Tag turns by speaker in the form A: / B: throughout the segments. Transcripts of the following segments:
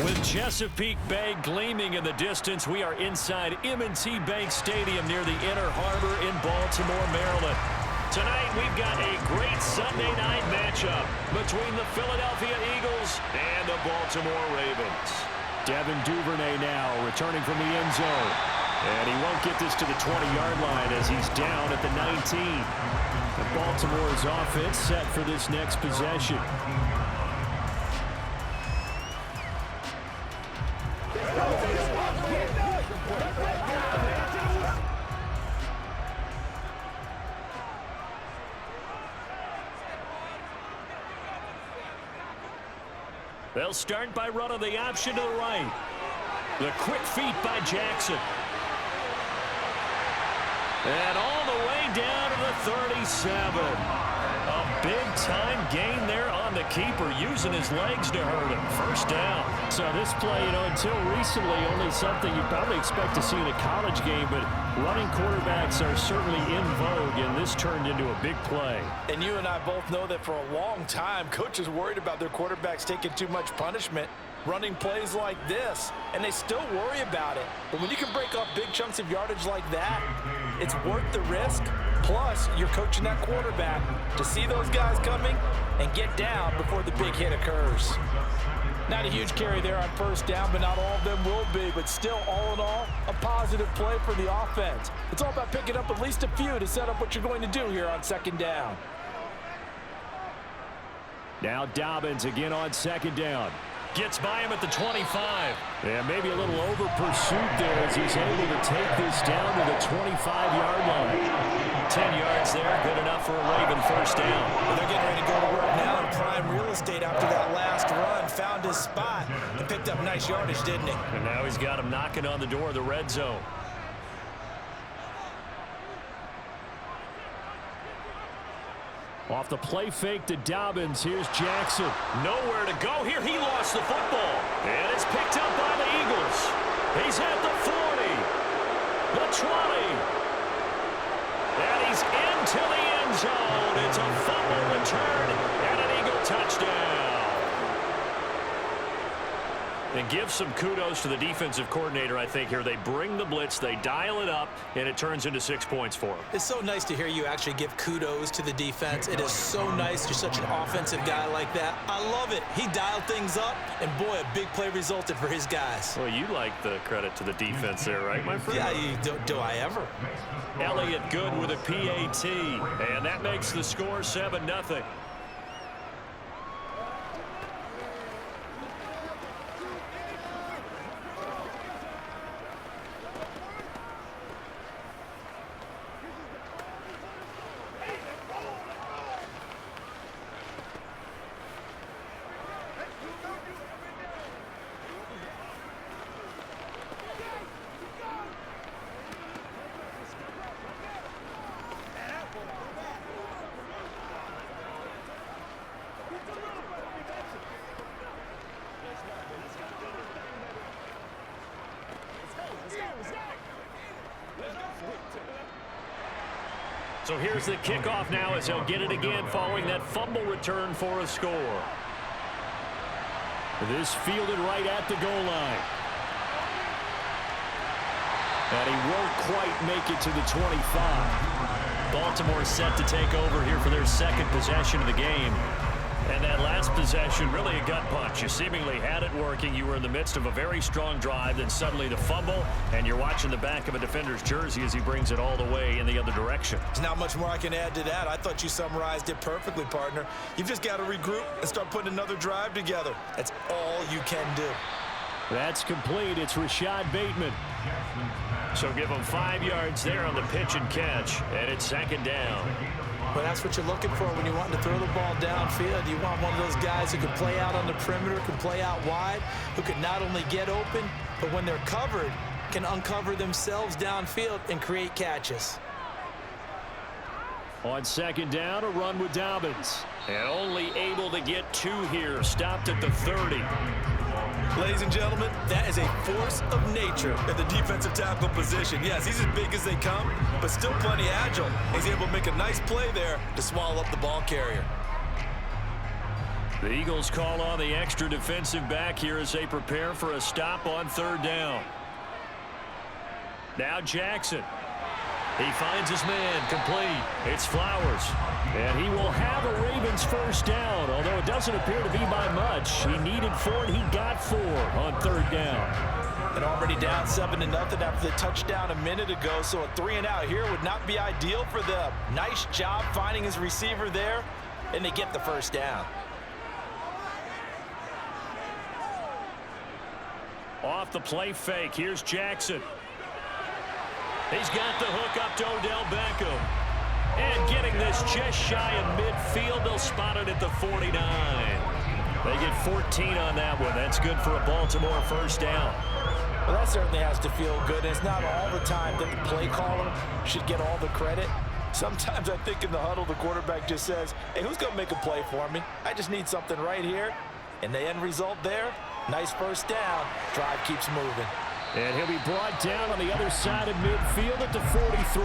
A: With Chesapeake Bay gleaming in the distance, we are inside M&T Bank Stadium near the Inner Harbor in Baltimore, Maryland. Tonight, we've got a great Sunday night matchup between the Philadelphia Eagles and the Baltimore Ravens. Devin Duvernay now returning from the end zone. And he won't get this to the 20-yard line as he's down at the 19. And Baltimore's offense set for this next possession. They'll start by running the option to the right. The quick feet by Jackson. And all the way down to the 37. A big-time gain there on the keeper, using his legs to hurt him. First down. So this play, until recently, only something you probably expect to see in a college game, but running quarterbacks are certainly in vogue, and this turned into a big play.
B: And you and I both know that for a long time, coaches worried about their quarterbacks taking too much punishment, running plays like this, and they still worry about it. But when you can break off big chunks of yardage like that, it's worth the risk. Plus, you're coaching that quarterback to see those guys coming and get down before the big hit occurs. Not a huge carry there on first down, but not all of them will be. But still, all in all, a positive play for the offense. It's all about picking up at least a few to set up what you're going to do here on second down.
A: Now Dobbins again on second down. Gets by him at the 25. And maybe a little over pursuit there as he's able to take this down to the 25-yard line. 10 yards there, good enough for a Raven first down.
B: Well, they're getting ready to go to work now in prime real estate after that last run. Found his spot and picked up nice yardage, didn't he?
A: And now he's got him knocking on the door of the red zone. Off the play fake to Dobbins. Here's Jackson. Nowhere to go here. He lost the football. And it's picked up by the Eagles. He's at the 40. The 20. And he's into the end zone. It's a fumble return and an Eagle touchdown. And give some kudos to the defensive coordinator, I think, here. They bring the blitz, they dial it up, and it turns into 6 points for them.
B: It's so nice to hear you actually give kudos to the defense. It is so nice. You're such an offensive guy like that. I love it. He dialed things up, and boy, a big play resulted for his guys.
A: Well, you like the credit to the defense there, right, my friend?
B: Yeah, do I ever?
A: Elliott good with a PAT, and that makes the score 7-0. So here's the kickoff now as they'll get it again following that fumble return for a score. This fielded right at the goal line. And he won't quite make it to the 25. Baltimore set to take over here for their second possession of the game. And that last possession, really a gut punch. You seemingly had it working. You were in the midst of a very strong drive, then suddenly the fumble, and you're watching the back of a defender's jersey as he brings it all the way in the other direction.
B: There's not much more I can add to that. I thought you summarized it perfectly, partner. You've just got to regroup and start putting another drive together. That's all you can do.
A: That's complete. It's Rashad Bateman. So give him 5 yards there on the pitch and catch, and it's second down.
B: Well, that's what you're looking for when you want to throw the ball downfield. You want one of those guys who can play out on the perimeter, can play out wide, who can not only get open, but when they're covered, can uncover themselves downfield and create catches.
A: On second down, a run with Dobbins. And only able to get 2 here. Stopped at the 30.
B: Ladies and gentlemen, that is a force of nature at the defensive tackle position. Yes, he's as big as they come, but still plenty agile. He's able to make a nice play there to swallow up the ball carrier.
A: The Eagles call on the extra defensive back here as they prepare for a stop on third down. Now Jackson. He finds his man complete. It's Flowers. And he will have a Ravens first down, although it doesn't appear to be by much. He needed 4, and he got 4 on third down.
B: And already down 7-0 after the touchdown a minute ago, so a 3-and-out here would not be ideal for them. Nice job finding his receiver there, and they get the first down.
A: Off the play fake, here's Jackson. He's got the hook up to Odell Beckham. And getting this just shy of midfield, they'll spot it at the 49. They get 14 on that one. That's good for a Baltimore first down.
B: Well, that certainly has to feel good. It's not all the time that the play caller should get all the credit. Sometimes I think in the huddle, the quarterback just says, hey, who's going to make a play for me? I just need something right here. And the end result there, nice first down. Drive keeps moving.
A: And he'll be brought down on the other side of midfield at the 43.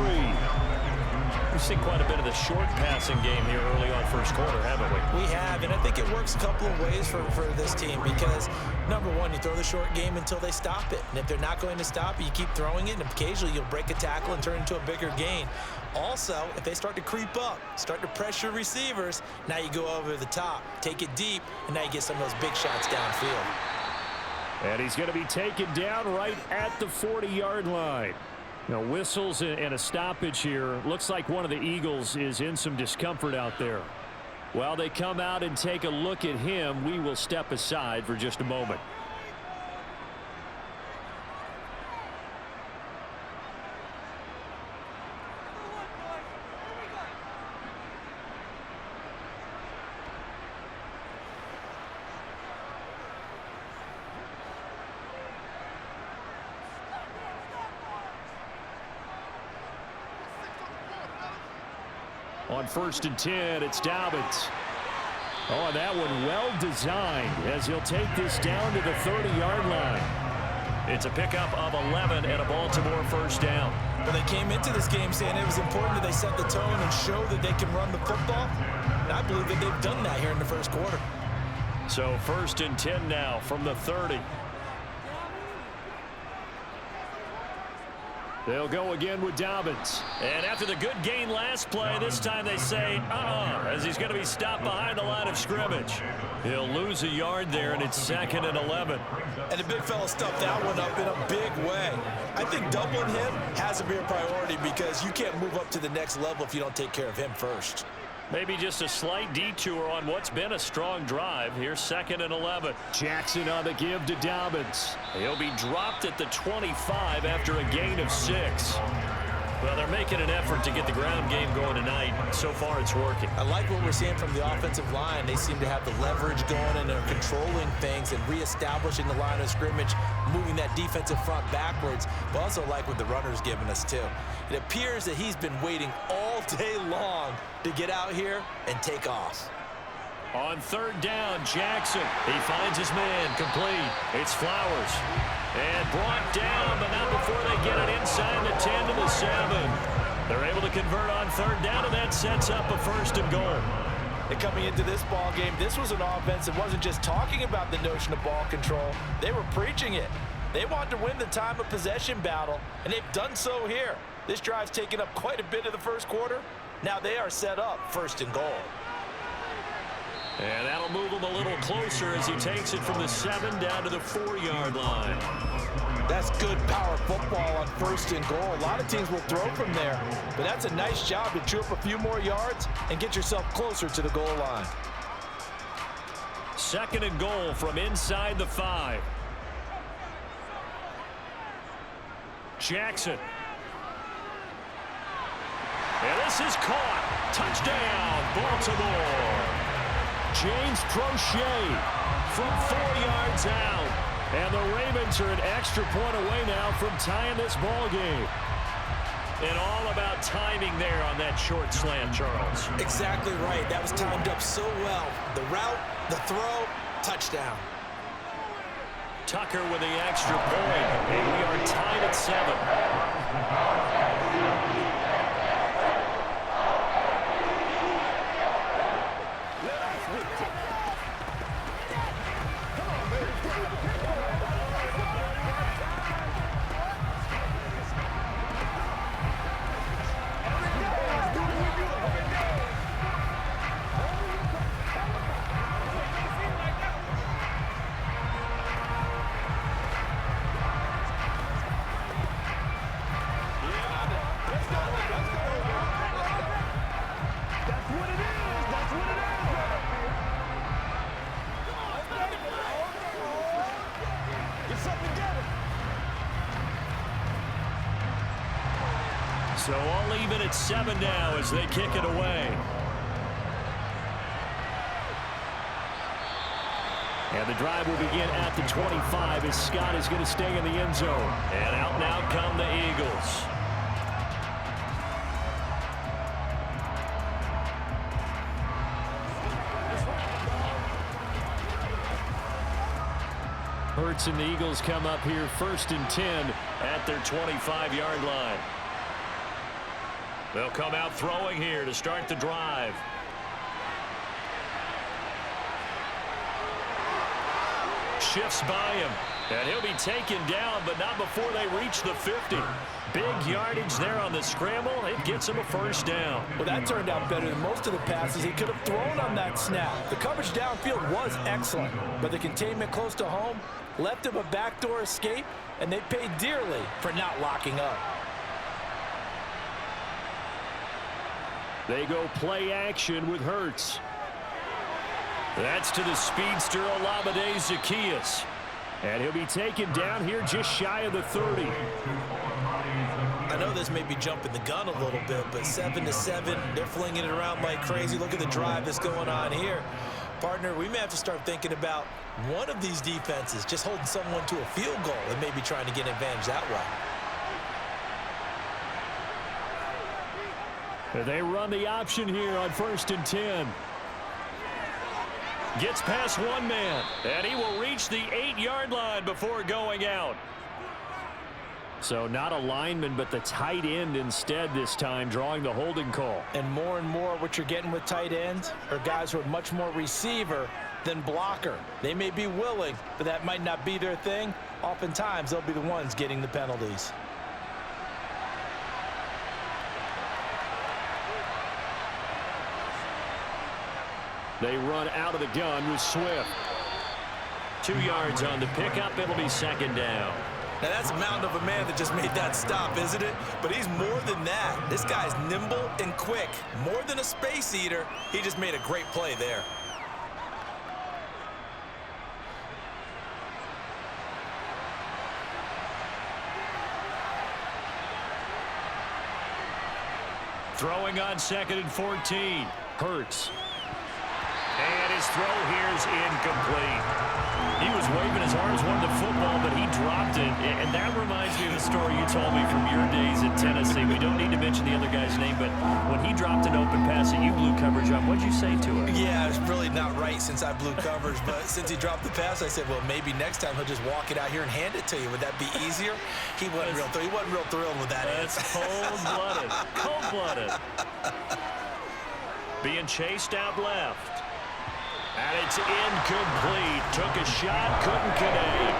A: We've seen quite a bit of the short passing game here early on first quarter, haven't we?
B: We have, and I think it works a couple of ways for this team because, number one, you throw the short game until they stop it. And if they're not going to stop it, you keep throwing it, and occasionally you'll break a tackle and turn it into a bigger gain. Also, if they start to creep up, start to pressure receivers, now you go over the top, take it deep, and now you get some of those big shots downfield.
A: And he's going to be taken down right at the 40-yard line. Now, whistles and a stoppage here. Looks like one of the Eagles is in some discomfort out there. While they come out and take a look at him, we will step aside for just a moment. On 1st and 10, it's Dobbins. Oh, that one well designed as he'll take this down to the 30-yard line. It's a pickup of 11 and a Baltimore first down.
B: Well, they came into this game saying it was important that they set the tone and show that they can run the football. And I believe that they've done that here in the first quarter.
A: So 1st and 10 now from the 30. They'll go again with Dobbins. And after the good gain last play, this time they say, as he's going to be stopped behind the line of scrimmage. He'll lose a yard there, and it's 2nd and 11.
B: And the big fella stuffed that one up in a big way. I think doubling him has to be a priority because you can't move up to the next level if you don't take care of him first.
A: Maybe just a slight detour on what's been a strong drive. Here's 2nd and 11. Jackson on the give to Dobbins. He'll be dropped at the 25 after a gain of 6. Well, they're making an effort to get the ground game going tonight. So far, it's working.
B: I like what we're seeing from the offensive line. They seem to have the leverage going, and they're controlling things and reestablishing the line of scrimmage, moving that defensive front backwards, but also like what the runner's giving us, too. It appears that he's been waiting all day long to get out here and take off.
A: On 3rd down, Jackson. He finds his man complete. It's Flowers. And brought down, but not before they get it inside the 10 to the 7. They're able to convert on 3rd down, and that sets up a 1st and goal.
B: And coming into this ball game, this was an offense that wasn't just talking about the notion of ball control. They were preaching it. They wanted to win the time of possession battle, and they've done so here. This drive's taken up quite a bit of the first quarter. Now they are set up 1st and goal.
A: And that'll move him a little closer as he takes it from the 7 down to the 4-yard line.
B: That's good power football on 1st and goal. A lot of teams will throw from there, but that's a nice job to chew up a few more yards and get yourself closer to the goal line.
A: 2nd and goal from inside the 5. Jackson. And this is caught. Touchdown, Baltimore. James Crochet from 4 yards out. And the Ravens are an extra point away now from tying this ball game. And all about timing there on that short slant, Charles.
B: Exactly right. That was timed up so well. The route, the throw, touchdown.
A: Tucker with the extra point. And we are tied at 7. So all even at 7 now as they kick it away. And the drive will begin at the 25 as Scott is going to stay in the end zone. And out now come the Eagles. Hurts and the Eagles come up here 1st and 10 at their 25-yard line. They'll come out throwing here to start the drive. Shifts by him, and he'll be taken down, but not before they reach the 50. Big yardage there on the scramble. It gets him a 1st down.
B: Well, that turned out better than most of the passes he could have thrown on that snap. The coverage downfield was excellent, but the containment close to home left him a backdoor escape, and they paid dearly for not locking up.
A: They go play action with Hurts. That's to the speedster Olamide Zaccheaus. And he'll be taken down here just shy of the 30.
B: I know this may be jumping the gun a little bit, but 7-7, they're flinging it around like crazy. Look at the drive that's going on here. Partner, we may have to start thinking about one of these defenses just holding someone to a field goal and maybe trying to get an advantage that way.
A: They run the option here on 1st and 10. Gets past one man, and he will reach the 8-yard line before going out. So not a lineman, but the tight end instead this time, drawing the holding call.
B: And more what you're getting with tight ends are guys who are much more receiver than blocker. They may be willing, but that might not be their thing. Oftentimes, they'll be the ones getting the penalties.
A: They run out of the gun with Swift. 2 yards on the pickup. It'll be 2nd down.
B: Now, that's a mountain of a man that just made that stop, isn't it? But he's more than that. This guy's nimble and quick. More than a space eater. He just made a great play there.
A: Throwing on 2nd and 14. Hurts. And his throw here is incomplete. He was waving his arms, wanted the football, but he dropped it. And that reminds me of the story you told me from your days in Tennessee. We don't need to mention the other guy's name, but when he dropped an open pass that you blew coverage on, what'd you say to him?
B: Yeah, it's really not right since I blew coverage, but since he dropped the pass, I said, well, maybe next time he'll just walk it out here and hand it to you. Would that be easier? He wasn't real thrilled with that.
A: That's cold-blooded. Cold-blooded. Being chased out left. And it's incomplete. Took a shot, couldn't connect.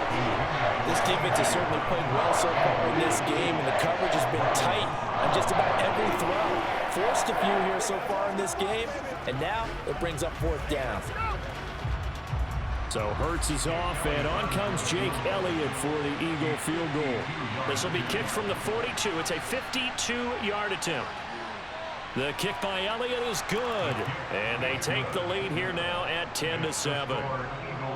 B: This defense has certainly played well so far in this game, and the coverage has been tight on just about every throw. Forced a few here so far in this game, and now it brings up 4th down.
A: So Hurts is off, and on comes Jake Elliott for the Eagle field goal. This will be kicked from the 42. It's a 52-yard attempt. The kick by Elliott is good, and they take the lead here now at 10-7.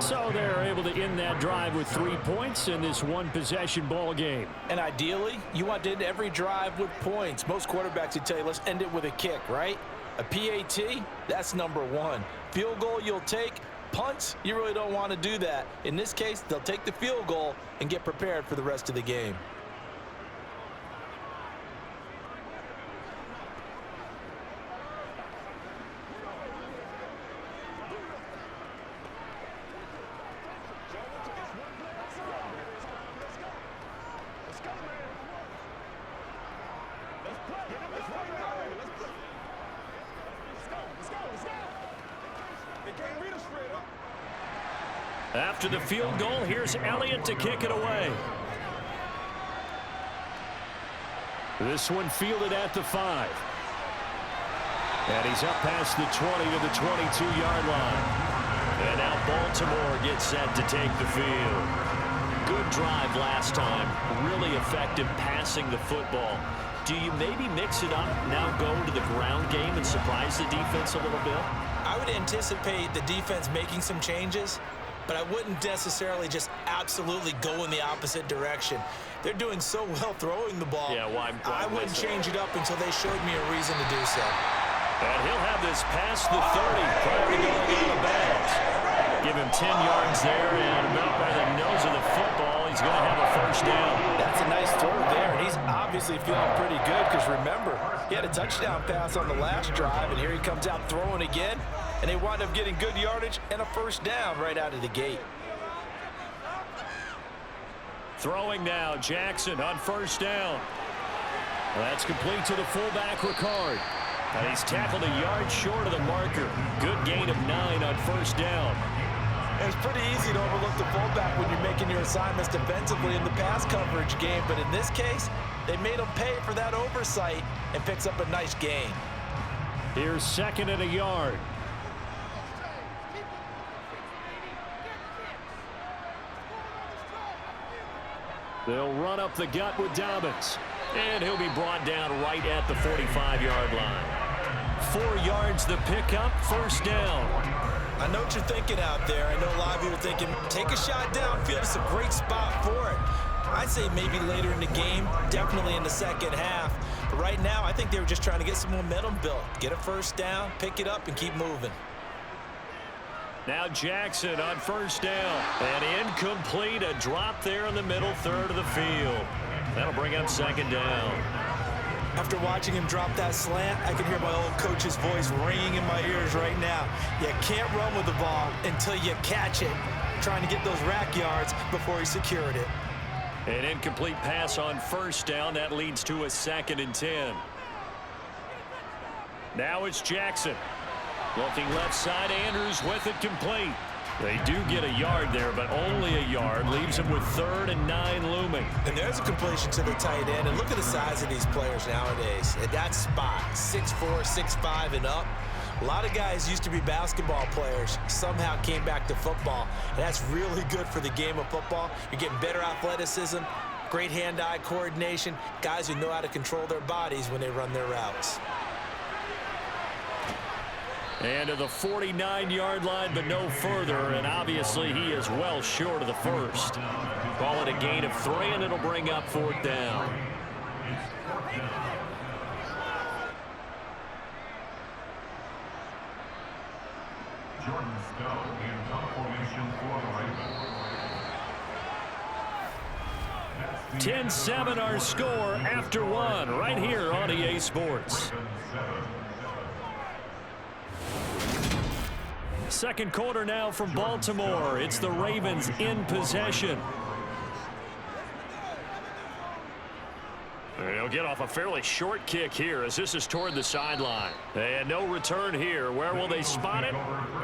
A: So they're able to end that drive with 3 points in this one-possession ball game.
B: And ideally, you want to end every drive with points. Most quarterbacks would tell you, let's end it with a kick, right? A PAT, that's number 1. Field goal you'll take. Punts, you really don't want to do that. In this case, they'll take the field goal and get prepared for the rest of the game.
A: After the field goal, here's Elliott to kick it away. This one fielded at the 5. And he's up past the 20 to the 22-yard line. And now Baltimore gets set to take the field. Good drive last time. Really effective passing the football. Do you maybe mix it up, now go to the ground game and surprise the defense a little bit?
B: I would anticipate the defense making some changes. but I wouldn't necessarily just absolutely go in the opposite direction. They're doing so well throwing the ball.
A: Yeah, why
B: I wouldn't change it up until they showed me a reason to do so.
A: And he'll have this past the 30 prior to going out of bounds. Give him 10 yards there, and about by the nose of the football, he's going to have a first down.
B: That's a nice throw there, and he's obviously feeling pretty good because, remember, he had a touchdown pass on the last drive, and here he comes out throwing again, and they wind up getting good yardage and a first down right out of the gate.
A: Throwing now, Jackson on first down. That's complete to the fullback, Ricard. And he's tackled a yard short of the marker. Good gain of 9 on first down.
B: It's pretty easy to overlook the fullback when you're making your assignments defensively in the pass coverage game, but in this case, they made him pay for that oversight and picks up a nice gain.
A: Here's second and a yard. They'll run up the gut with Dobbins. And he'll be brought down right at the 45-yard line. 4 yards the pickup, first down.
B: I know what you're thinking out there. I know a lot of you are thinking, take a shot downfield. It's a great spot for it. I'd say maybe later in the game, definitely in the second half. But right now, I think they were just trying to get some momentum built. Get a first down, pick it up, and keep moving.
A: Now Jackson on first down. And incomplete, a drop there in the middle third of the field. That'll bring up second down.
B: After watching him drop that slant, I can hear my old coach's voice ringing in my ears right now. You can't run with the ball until you catch it. Trying to get those rack yards before he secured it.
A: An incomplete pass on first down. That leads to a 2nd and 10. Now it's Jackson. Looking left side, Andrews with it complete. They do get a yard there, but only a yard. Leaves them with 3rd and 9 looming.
B: And there's a completion to the tight end. And look at the size of these players nowadays. At that spot, 6'4", 6'5", and up. A lot of guys used to be basketball players, somehow came back to football. And that's really good for the game of football. You're getting better athleticism, great hand-eye coordination, guys who know how to control their bodies when they run their routes.
A: And to the 49-yard line, but no further. And obviously, he is well short of the first. Call it a gain of 3, and it'll bring up 4th down.
C: Jordan Stout in top formation for the Ravens.
A: 10-7 our score after 1 right here on EA Sports. Second quarter now from Baltimore. It's the Ravens in possession. They'll get off a fairly short kick here as this is toward the sideline. And no return here. Where will they spot it?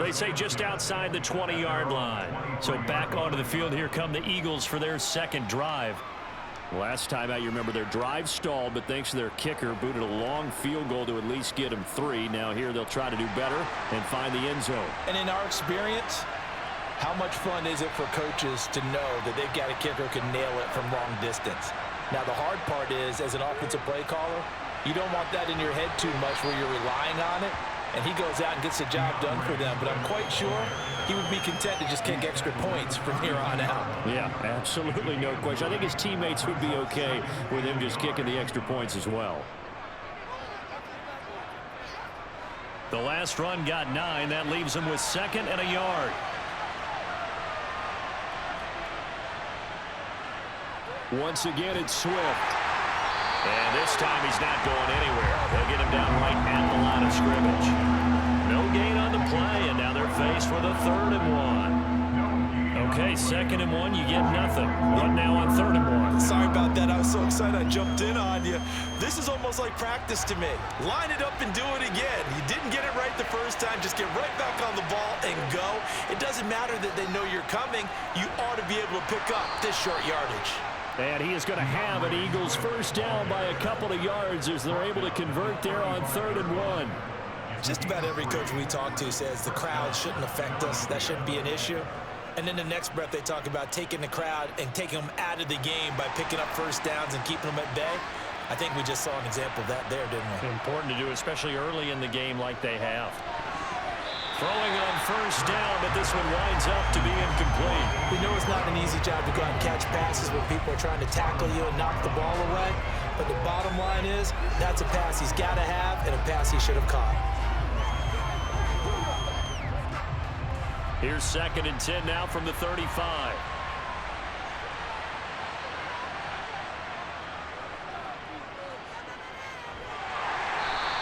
A: They say just outside the 20-yard line. So back onto the field, here come the Eagles for their second drive. Last time out, you remember their drive stalled, but thanks to their kicker, booted a long field goal to at least get them 3. Now here they'll try to do better and find the end zone.
B: And in our experience, how much fun is it for coaches to know that they've got a kicker who can nail it from long distance? Now the hard part is, as an offensive play caller, you don't want that in your head too much where you're relying on it. And he goes out and gets the job done for them. But I'm quite sure he would be content to just kick extra points from here on out.
A: Yeah, absolutely no question. I think his teammates would be okay with him just kicking the extra points as well. The last run got 9. That leaves him with 2nd and a yard. Once again, it's Swift. And this time he's not going anywhere. They'll get him down right at the line of scrimmage. No gain on the play, and now they're faced with a 3rd and 1. Okay, 2nd and 1, you get nothing. What now on 3rd and 1?
B: Sorry about that. I was so excited I jumped in on you. This is almost like practice to me. Line it up and do it again. You didn't get it right the first time. Just get right back on the ball and go. It doesn't matter that they know you're coming. You ought to be able to pick up this short yardage.
A: And he is going to have an Eagles first down by a couple of yards as they're able to convert there on 3rd and 1.
B: Just about every coach we talk to says the crowd shouldn't affect us. That shouldn't be an issue. And then the next breath they talk about taking the crowd and taking them out of the game by picking up first downs and keeping them at bay. I think we just saw an example of that there, didn't we?
A: Important to do, especially early in the game like they have. Throwing on first down, but this one winds up to be incomplete.
B: We know it's not an easy job to go out and catch passes when people are trying to tackle you and knock the ball away. But the bottom line is, that's a pass he's got to have and a pass he should have caught.
A: Here's 2nd and 10 now from the 35.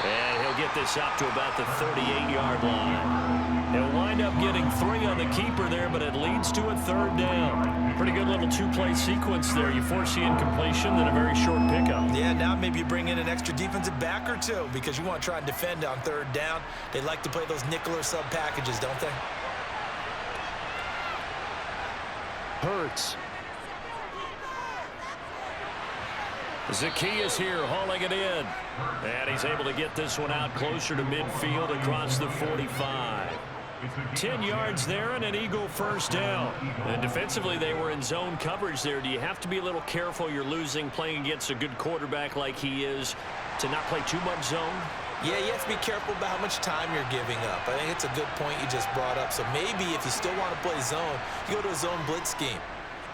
A: And he'll get this up to about the 38-yard line. He'll wind up getting 3 on the keeper there, but it leads to a 3rd down. Pretty good little 2-play sequence there. You force the incompletion, then a very short pickup.
B: Yeah, now maybe you bring in an extra defensive back or two because you want to try and defend on 3rd down. They like to play those nickel or sub packages, don't they?
A: Hurts. Zacchaeus here hauling it in. And he's able to get this one out closer to midfield across the 45. 10 yards there and an Eagle first down. And defensively, they were in zone coverage there. Do you have to be a little careful? You're losing playing against a good quarterback like he is to not play too much zone?
B: Yeah, you have to be careful about how much time you're giving up. I think it's a good point you just brought up. So maybe if you still want to play zone, you go to a zone blitz scheme.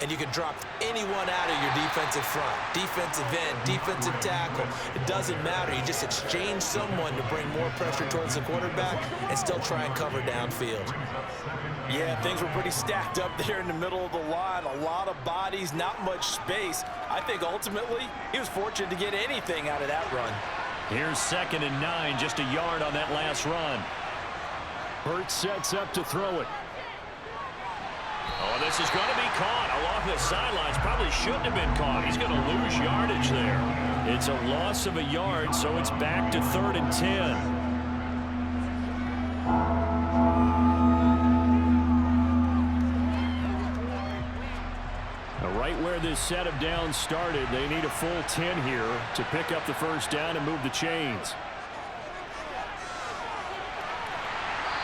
B: And you can drop anyone out of your defensive front, defensive end, defensive tackle. It doesn't matter. You just exchange someone to bring more pressure towards the quarterback and still try and cover downfield. Yeah, things were pretty stacked up there in the middle of the line. A lot of bodies, not much space. I think ultimately he was fortunate to get anything out of that run.
A: Here's 2nd and 9, just a yard on that last run. Hurts sets up to throw it. Oh, this is going to be caught along the sidelines. Probably shouldn't have been caught. He's going to lose yardage there. It's a loss of a yard, so it's back to 3rd and 10. Right where this set of downs started, they need a full 10 here to pick up the first down and move the chains.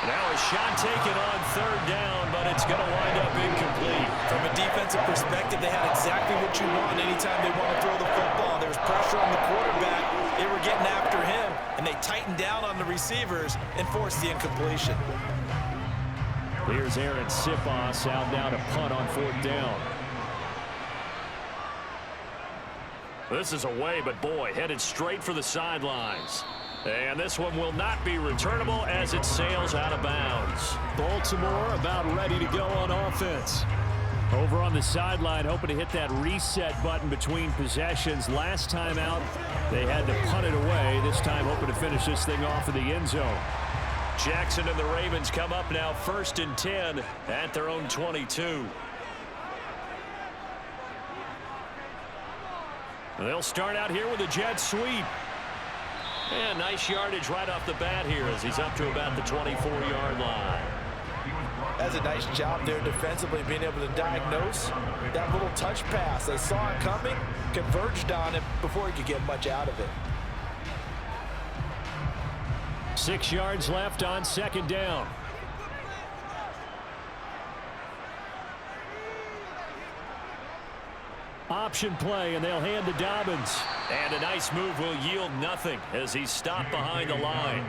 A: Now a shot taken on 3rd down, but it's going to wind up incomplete.
B: From a defensive perspective, they had exactly what you want anytime they want to throw the football. There was pressure on the quarterback. They were getting after him, and they tightened down on the receivers and forced the incompletion.
A: Here's Aaron Sipos out now to punt on 4th down. This is away, but boy, headed straight for the sidelines. And this one will not be returnable as it sails out of bounds. Baltimore about ready to go on offense. Over on the sideline, hoping to hit that reset button between possessions. Last time out, they had to punt it away. This time, hoping to finish this thing off in the end zone. Jackson and the Ravens come up now 1st and 10 at their own 22. They'll start out here with a jet sweep. And nice yardage right off the bat here as he's up to about the 24-yard line.
B: That's a nice job there defensively, being able to diagnose that little touch pass. They saw it coming, converged on it before he could get much out of it.
A: 6 yards left on 2nd down. Option play, and they'll hand to Dobbins. And a nice move will yield nothing as he's stopped behind the line.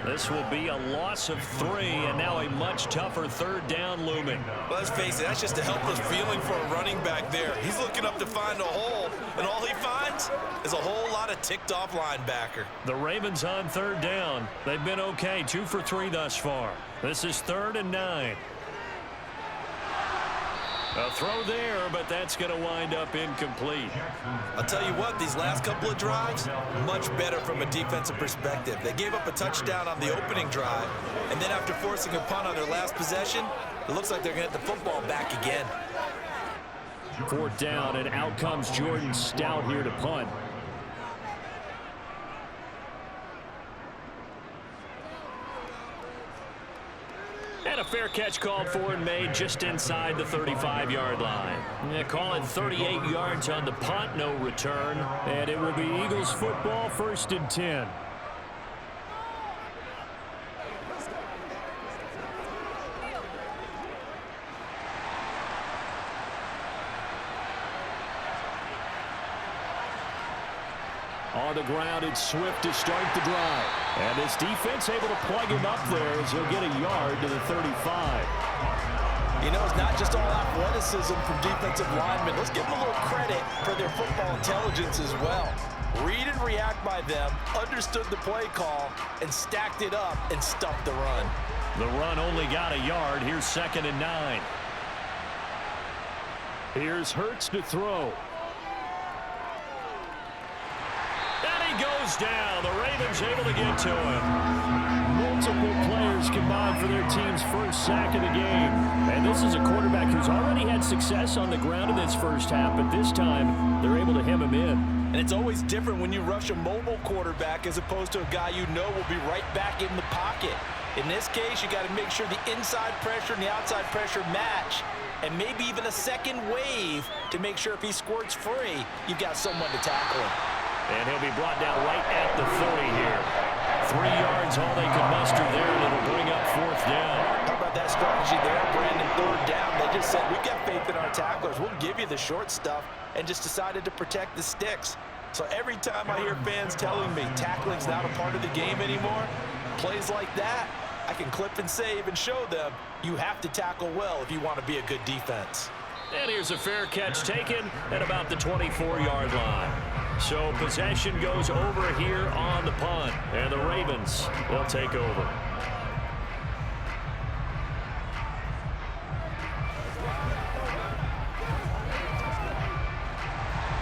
A: This will be a loss of 3, and now a much tougher 3rd down looming.
B: Well, let's face it, that's just a helpless feeling for a running back there. He's looking up to find a hole, and all he finds is a whole lot of ticked-off linebacker.
A: The Ravens on 3rd down. They've been okay, 2 for 3 thus far. This is 3rd and 9. A throw there, but that's going to wind up incomplete.
B: I'll tell you what, these last couple of drives, much better from a defensive perspective. They gave up a touchdown on the opening drive, and then after forcing a punt on their last possession, it looks like they're going to get the football back again.
A: 4th down, and out comes Jordan Stout here to punt. And a fair catch called for and made just inside the 35-yard line. Yeah, call it 38 yards on the punt, no return. And it will be Eagles football, 1st and 10. On the ground, it's Swift to start the drive. And this defense able to plug him up there as he'll get a yard to the 35.
B: You know, it's not just all athleticism from defensive linemen. Let's give them a little credit for their football intelligence as well. Read and react by them, understood the play call, and stacked it up and stuffed the run.
A: The run only got a yard. Here's 2nd and 9. Here's Hurts to throw. And he goes down. The Ravens able to get to him. Multiple players combined for their team's first sack of the game. And this is a quarterback who's already had success on the ground in this first half, but this time they're able to hem him in.
B: And it's always different when you rush a mobile quarterback as opposed to a guy you know will be right back in the pocket. In this case, you got to make sure the inside pressure and the outside pressure match, and maybe even a second wave to make sure if he squirts free, you've got someone to tackle him.
A: And he'll be brought down right at the 30 here. 3 yards, all they could muster there, and it'll bring up 4th down.
B: How about that strategy there, Brandon? 3rd down. They just said, we've got faith in our tacklers. We'll give you the short stuff, and just decided to protect the sticks. So every time I hear fans telling me tackling's not a part of the game anymore, plays like that, I can clip and save and show them you have to tackle well if you want to be a good defense.
A: And here's a fair catch taken at about the 24-yard line. So possession goes over here on the punt, and the Ravens will take over.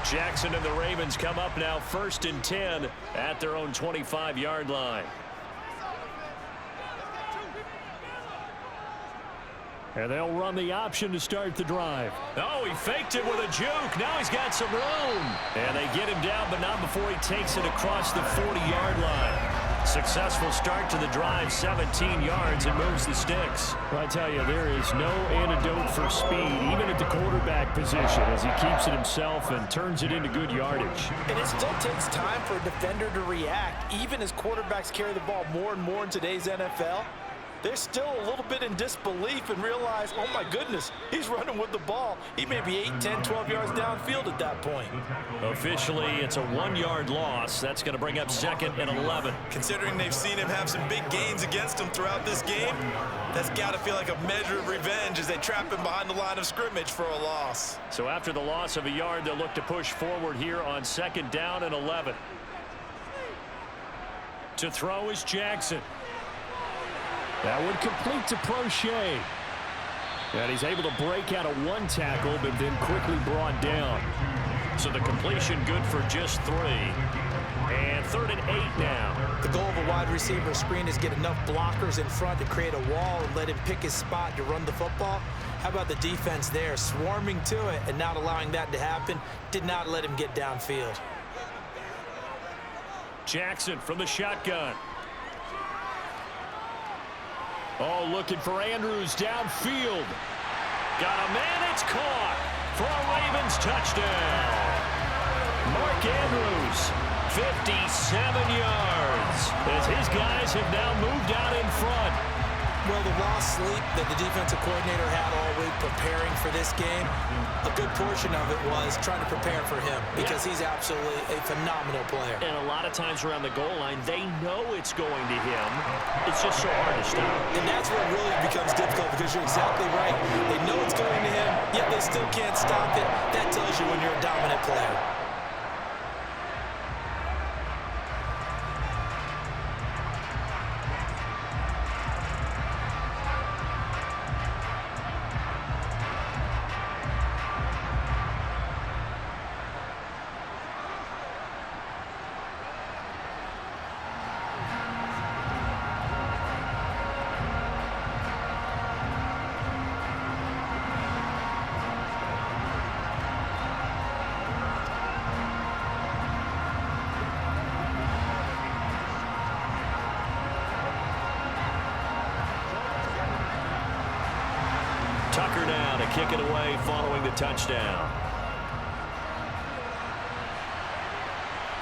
A: Jackson and the Ravens come up now 1st and 10 at their own 25-yard line. And they'll run the option to start the drive. Oh, he faked it with a juke. Now he's got some room. And they get him down, but not before he takes it across the 40-yard line. Successful start to the drive, 17 yards, and moves the sticks. Well, I tell you, there is no antidote for speed, even at the quarterback position, as he keeps it himself and turns it into good yardage.
B: And it still takes time for a defender to react, even as quarterbacks carry the ball more and more in today's NFL. They're still a little bit in disbelief and realize, oh my goodness, he's running with the ball. He may be 8, 10, 12 yards downfield at that point.
A: Officially, it's a 1-yard loss. That's going to bring up 2nd and 11.
D: Considering they've seen him have some big gains against him throughout this game, that's got to feel like a measure of revenge as they trap him behind the line of scrimmage for a loss.
A: So after the loss of a yard, they'll look to push forward here on 2nd down and 11. To throw is Jackson. That would complete to Prochet. And he's able to break out of 1 tackle, but then quickly brought down. So the completion good for just 3. And 3rd and 8 now.
B: The goal of a wide receiver screen is get enough blockers in front to create a wall and let him pick his spot to run the football. How about the defense there, swarming to it and not allowing that to happen? Did not let him get downfield.
A: Jackson from the shotgun. Oh, looking for Andrews downfield. Got a man, it's caught for a Ravens touchdown. Mark Andrews, 57 yards, as his guys have now moved out in front.
B: Well, the lost sleep that the defensive coordinator had all week preparing for this game, a good portion of it was trying to prepare for him because he's absolutely a phenomenal player.
A: And a lot of times around the goal line, they know it's going to him. It's just so hard to stop.
B: And that's what really becomes difficult because you're exactly right. They know it's going to him, yet they still can't stop it. That tells you when you're a dominant player.
A: Tucker now to kick it away following the touchdown.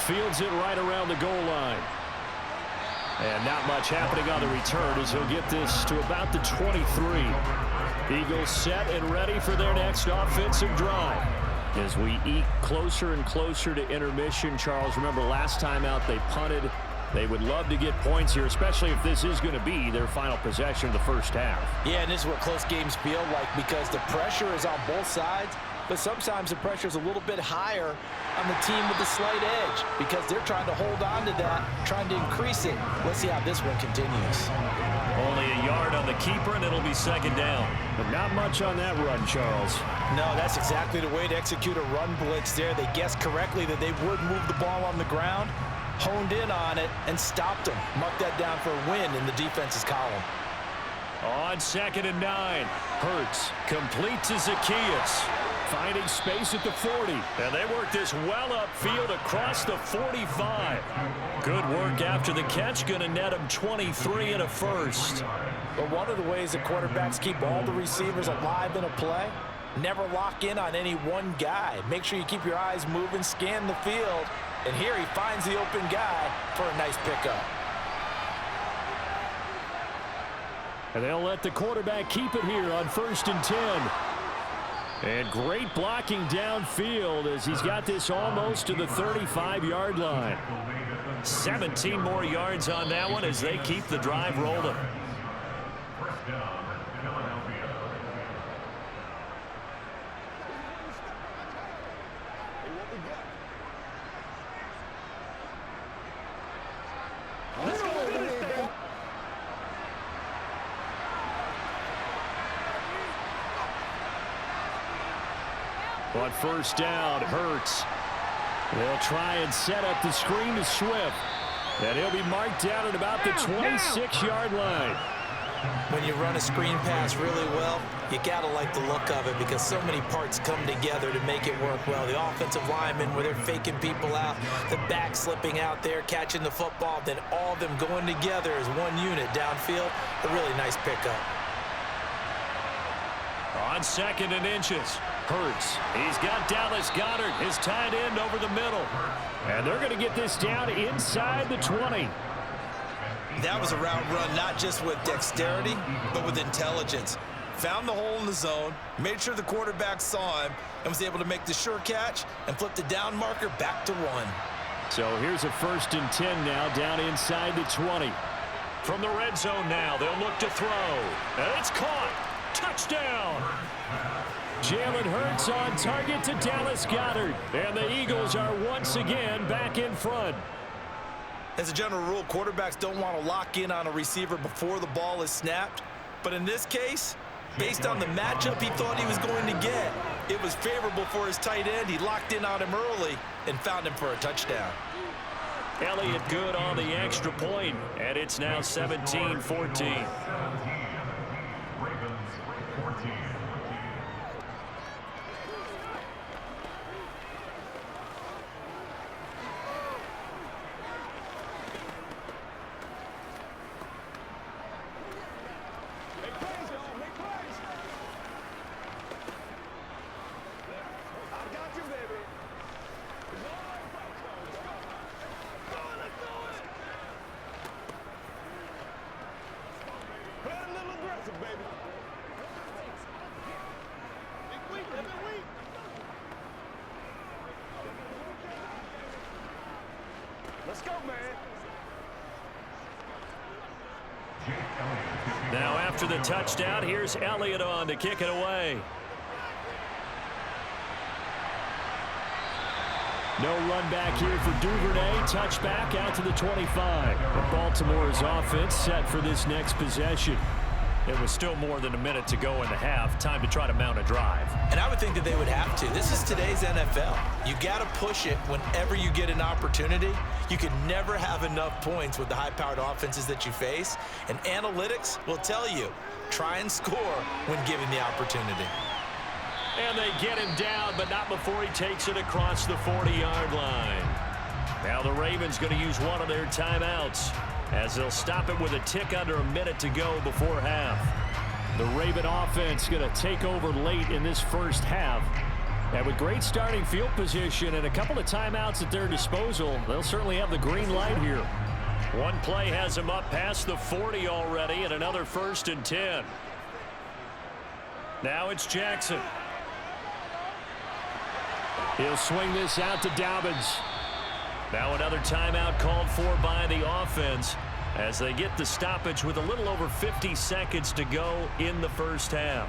A: Fields it right around the goal line. And not much happening on the return as he'll get this to about the 23. Eagles set and ready for their next offensive drive. As we eke closer and closer to intermission, Charles, remember last time out they punted. They would love to get points here, especially if this is going to be their final possession of the first half.
B: Yeah, and this is what close games feel like because the pressure is on both sides, but sometimes the pressure is a little bit higher on the team with the slight edge because they're trying to hold on to that, trying to increase it. Let's see how this one continues.
A: Only a yard on the keeper, and it'll be second down. But not much on that run, Charles.
B: No, that's exactly the way to execute a run blitz there. They guessed correctly that they would move the ball on the ground, honed in on it, and stopped them. Mark that down for a win in the defense's column.
A: On 2nd and 9, Hurts complete to Zacchaeus. Finding space at the 40. And they work this well upfield across the 45. Good work after the catch. Going to net them 23 and a first.
B: But one of the ways the quarterbacks keep all the receivers alive in a play, never lock in on any one guy. Make sure you keep your eyes moving, scan the field. And here he finds the open guy for a nice pickup.
A: And they'll let the quarterback keep it here on 1st and 10. And great blocking downfield as he's got this almost to the 35-yard line. 17 more yards on that one as they keep the drive rolling.
C: First down, Philadelphia.
A: On 1st down, Hurts. They'll try and set up the screen to Swift. And he'll be marked down at about the 26-yard line.
B: When you run a screen pass really well, you got to like the look of it because so many parts come together to make it work well. The offensive linemen, where they're faking people out, the back slipping out there, catching the football, then all of them going together as one unit downfield. A really nice pickup.
A: On 2nd and inches, Hurts. He's got Dallas Goedert, his tight end, over the middle. And they're going to get this down inside the 20.
D: That was a route run not just with dexterity, but with intelligence. Found the hole in the zone, made sure the quarterback saw him, and was able to make the sure catch and flip the down marker back to 1.
A: So here's a 1st and 10 now, down inside the 20. From the red zone now, they'll look to throw. And it's caught. Touchdown. Jalen Hurts on target to Dallas Goedert. And the Eagles are once again back in front.
D: As a general rule, quarterbacks don't want to lock in on a receiver before the ball is snapped. But in this case, based on the matchup he thought he was going to get, it was favorable for his tight end. He locked in on him early and found him for a touchdown.
A: Elliott good on the extra point, and it's now 17-14.
C: Ravens 14.
E: Let's go, man.
A: Now after the touchdown, here's Elliott on to kick it away. No run back here for Duvernay. Touchback out to the 25. And Baltimore's offense set for this next possession. It was still more than a minute to go in the half. Time to try to mount a drive.
B: And I would think that they would have to. This is today's NFL. You got to push it whenever you get an opportunity. You can never have enough points with the high-powered offenses that you face. And analytics will tell you, try and score when given the opportunity.
A: And they get him down, but not before he takes it across the 40-yard line. Now the Ravens going to use one of their timeouts, as they'll stop it with a tick under a minute to go before half. The Raven offense going to take over late in this first half. And with great starting field position and a couple of timeouts at their disposal, they'll certainly have the green light here. One play has them up past the 40 already, and another 1st and 10. Now it's Jackson. He'll swing this out to Dobbins. Now another timeout called for by the offense as they get the stoppage with a little over 50 seconds to go in the first half.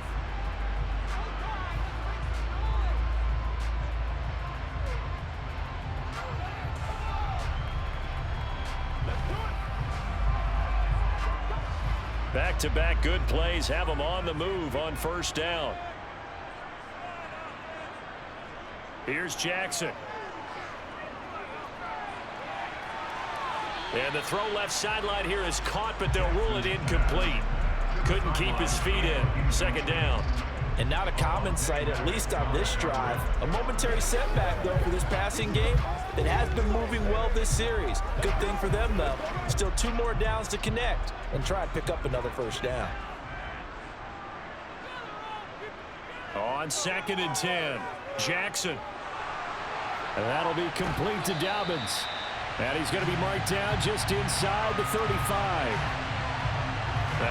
A: Back-to-back good plays have them on the move on first down. Here's Jackson. And the throw left sideline here is caught, but they'll rule it incomplete. Couldn't keep his feet in. Second down.
B: And not a common sight, at least on this drive. A momentary setback, though, for this passing game. It has been moving well this series. Good thing for them, though. Still 2 more downs to connect and try and pick up another first down.
A: On 2nd and 10, Jackson. And that'll be complete to Dobbins. And he's going to be marked down just inside the 35.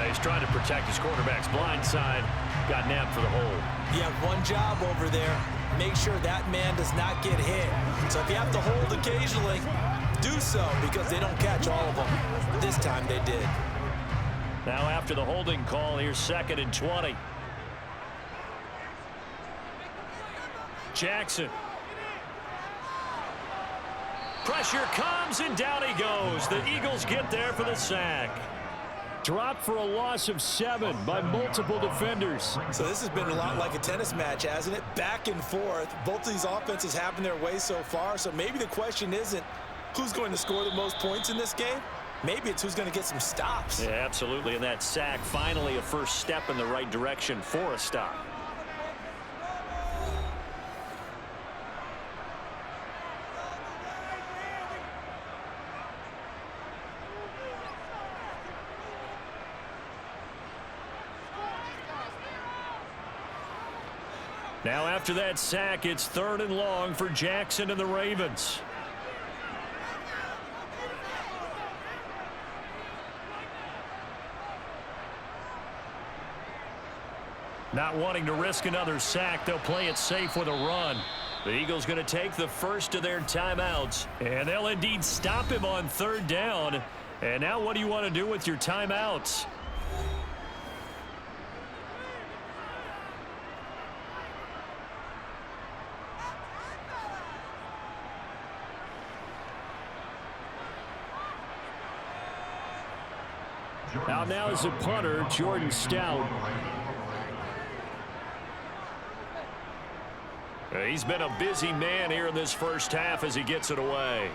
A: He's trying to protect his quarterback's blind side. Got nabbed for the hold.
B: You have one job over there. Make sure that man does not get hit. So if you have to hold occasionally, do so because they don't catch all of them. This time they did.
A: Now after the holding call, here's 2nd and 20. Jackson. Pressure comes, and down he goes. The Eagles get there for the sack. Dropped for a loss of 7 by multiple defenders.
B: So this has been a lot like a tennis match, hasn't it? Back and forth. Both of these offenses having their way so far. So maybe the question isn't who's going to score the most points in this game. Maybe it's who's going to get some stops.
A: Yeah, absolutely. And that sack, finally a first step in the right direction for a stop. Now after that sack, it's 3rd and long for Jackson and the Ravens. Not wanting to risk another sack, they'll play it safe with a run. The Eagles going to take the first of their timeouts, and they'll indeed stop him on 3rd down. And now what do you want to do with your timeouts? Out now is the punter, Jordan Stout. He's been a busy man here in this first half as he gets it away.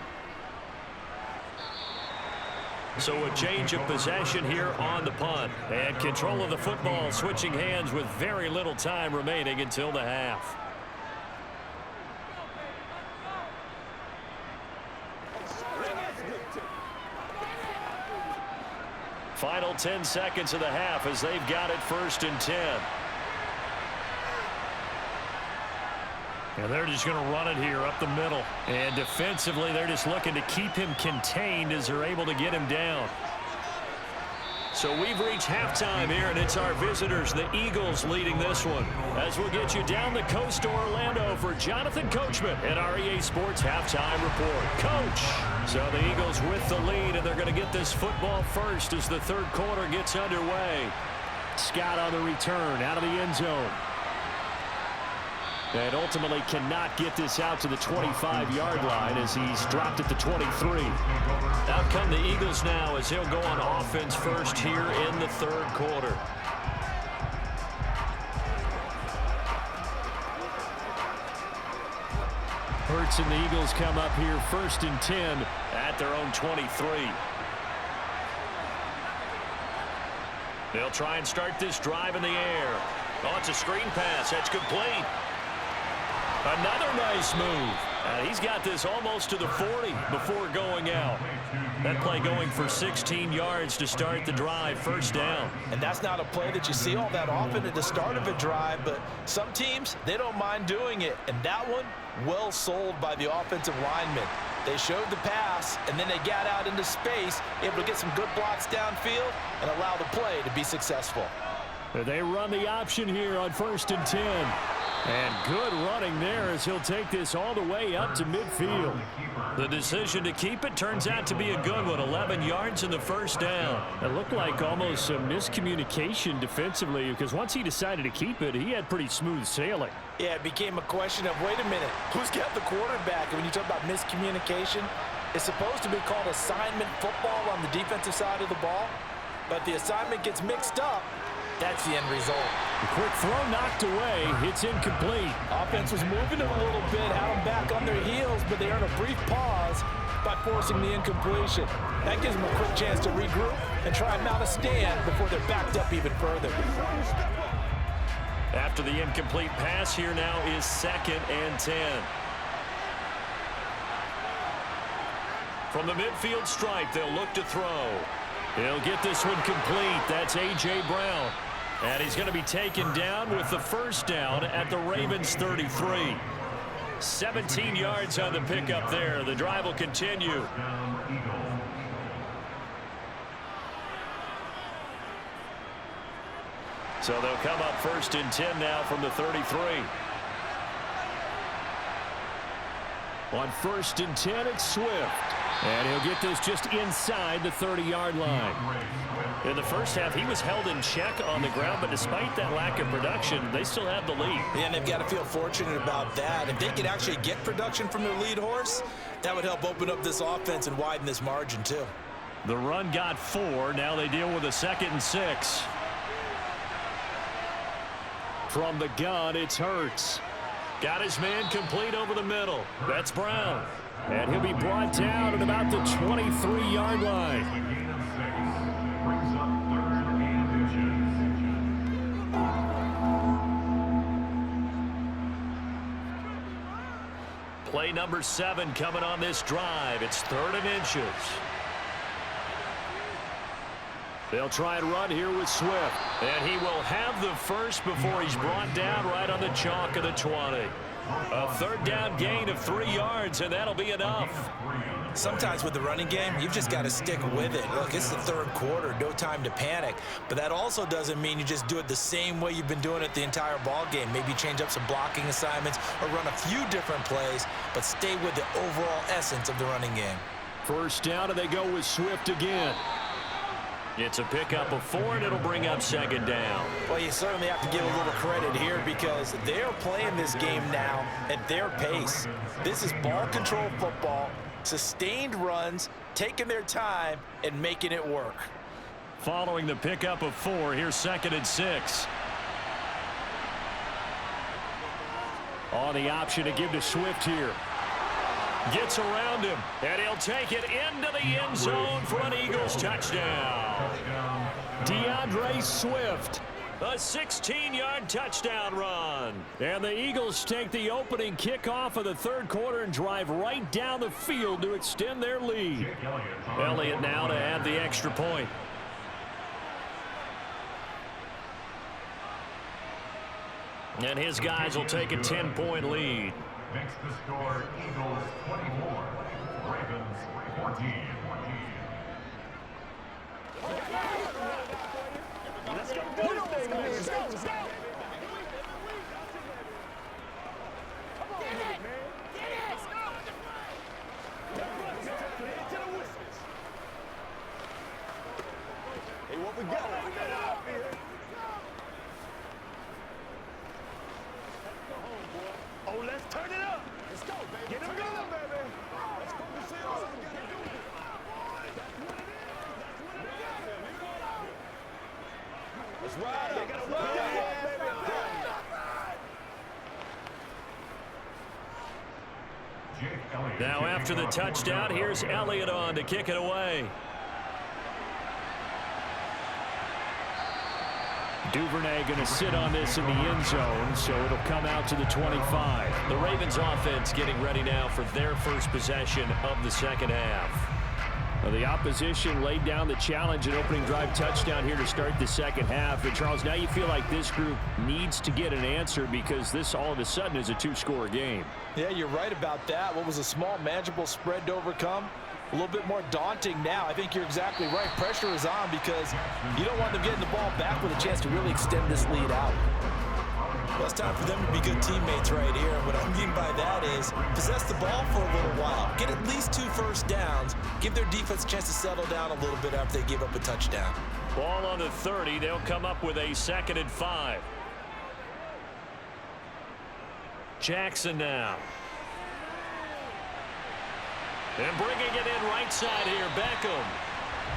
A: So a change of possession here on the punt. And control of the football switching hands with very little time remaining until the half. Final 10 seconds of the half as they've got it 1st and 10. And they're just going to run it here up the middle. And defensively, they're just looking to keep him contained as they're able to get him down. So we've reached halftime here, and it's our visitors, the Eagles, leading this one. As we'll get you down the coast to Orlando for Jonathan Coachman at our EA Sports Halftime Report. Coach! So the Eagles with the lead, and they're going to get this football first as the 3rd quarter gets underway. Scott on the return, out of the end zone. And ultimately cannot get this out to the 25-yard line as he's dropped at the 23. Out come the Eagles now as he'll go on offense first here in the 3rd quarter. Hurts and the Eagles come up here 1st and 10 at their own 23. They'll try and start this drive in the air. Oh, it's a screen pass. That's complete. Another nice move. He's got this almost to the 40 before going out. That play going for 16 yards to start the drive, 1st down.
B: And that's not a play that you see all that often at the start of a drive, but some teams, they don't mind doing it. And that one, well sold by the offensive lineman. They showed the pass, and then they got out into space, able to get some good blocks downfield and allow the play to be successful.
A: They run the option here on 1st and 10. And good running there as he'll take this all the way up to midfield. The decision to keep it turns out to be a good one. 11 yards in the first down. It looked like almost some miscommunication defensively because once he decided to keep it, he had pretty smooth sailing.
B: Yeah, it became a question of, wait a minute, who's got the quarterback? And when you talk about miscommunication, it's supposed to be called assignment football on the defensive side of the ball, but the assignment gets mixed up. That's the end result.
A: A quick throw knocked away. It's incomplete.
B: Offense was moving it a little bit, had them back on their heels, but they earned a brief pause by forcing the incompletion. That gives them a quick chance to regroup and try and mount a stand before they're backed up even further.
A: After the incomplete pass, here now is 2nd and 10. From the midfield stripe, they'll look to throw. He'll get this one complete. That's A.J. Brown. And he's going to be taken down with the first down at the Ravens 33. 17 yards on the pickup there. The drive will continue. So they'll come up 1st and 10 now from the 33. On 1st and 10, it's Swift. And he'll get this just inside the 30-yard line. In the first half, he was held in check on the ground, but despite that lack of production, they still have the lead.
B: And they've got to feel fortunate about that. If they could actually get production from their lead horse, that would help open up this offense and widen this margin, too.
A: The run got 4. Now they deal with a 2nd and 6. From the gun, it's Hurts. Got his man complete over the middle. That's Brown. And he'll be brought down at about the 23-yard line. Play number 7 coming on this drive. It's 3rd and inches. They'll try and run here with Swift. And he will have the first before he's brought down right on the chalk of the 20. A 3rd down gain of 3 yards, and that'll be enough.
B: Sometimes with the running game, you've just got to stick with it. Look, it's the 3rd quarter, no time to panic. But that also doesn't mean you just do it the same way you've been doing it the entire ball game. Maybe change up some blocking assignments or run a few different plays, but stay with the overall essence of the running game.
A: 1st down, and they go with Swift again. It's a pickup of 4, and it'll bring up 2nd down.
B: Well, you certainly have to give a little credit here because they're playing this game now at their pace. This is ball control football, sustained runs, taking their time, and making it work.
A: Following the pickup of 4, here's 2nd and 6. On the option to give to Swift here. Gets around him, and he'll take it into the end zone for an Eagles touchdown. DeAndre Swift, a 16-yard touchdown run. And the Eagles take the opening kickoff of the 3rd quarter and drive right down the field to extend their lead. Elliott now to add the extra point. And his guys will take a 10-point lead.
C: Makes the score Eagles 24, Ravens 14.
E: Let's go do this thing, man. Let's go. Let's go. Come on, man. Get it. Let's go. To the whiskers. Hey, what we got? Oh, let's turn it up. Let's go, baby. Get him going, baby. Let's go to see all we got to do. That's right. They got to work baby.
A: Now after the touchdown, here's Elliott on to kick it away. Duvernay going to sit on this in the end zone, so it'll come out to the 25. The Ravens offense getting ready now for their first possession of the 2nd half. Well, the opposition laid down the challenge and opening drive touchdown here to start the 2nd half. And Charles, now you feel like this group needs to get an answer because this all of a sudden is a 2-score game.
B: Yeah, you're right about that. What was a small, manageable spread to overcome? A little bit more daunting now. I think you're exactly right. Pressure is on because you don't want them getting the ball back with a chance to really extend this lead out.
D: Well, it's time for them to be good teammates right here. And what I mean by that is possess the ball for a little while. Get at least 2 first downs. Give their defense a chance to settle down a little bit after they give up a touchdown.
A: Ball on the 30. They'll come up with a 2nd and 5. Jackson now. And bringing it in right side here, Beckham.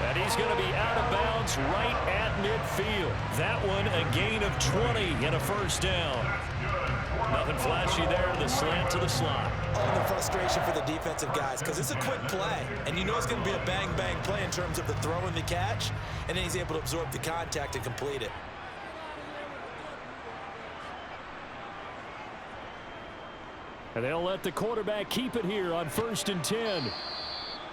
A: And he's going to be out of bounds right at midfield. That one a gain of 20 and a first down. Nothing flashy there. The slant to the slot.
D: All the frustration for the defensive guys because it's a quick play. And you know it's going to be a bang-bang play in terms of the throw and the catch. And then he's able to absorb the contact and complete it.
A: And they'll let the quarterback keep it here on 1st and 10.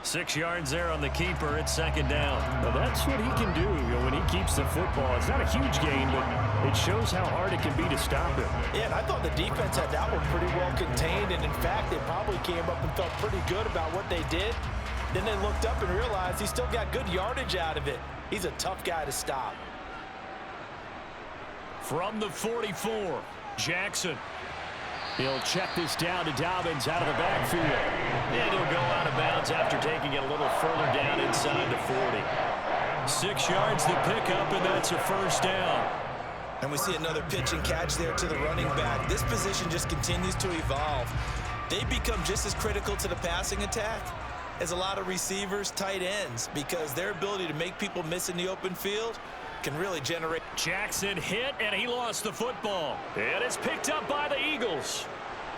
A: 6 yards there on the keeper. It's 2nd down. Well, that's what he can do when he keeps the football. It's not a huge gain, but it shows how hard it can be to stop him.
B: Yeah, and I thought the defense had that one pretty well contained, and in fact, they probably came up and felt pretty good about what they did. Then they looked up and realized he still got good yardage out of it. He's a tough guy to stop.
A: From the 44, Jackson. He'll check this down to Dobbins out of the backfield. And he'll go out of bounds after taking it a little further down inside the 40. 6 yards the pickup, and that's a first down.
D: And we see another pitch and catch there to the running back. This position just continues to evolve. They become just as critical to the passing attack as a lot of receivers, tight ends, because their ability to make people miss in the open field can really generate.
A: Jackson hit, and he lost the football. And it's picked up by the Eagles.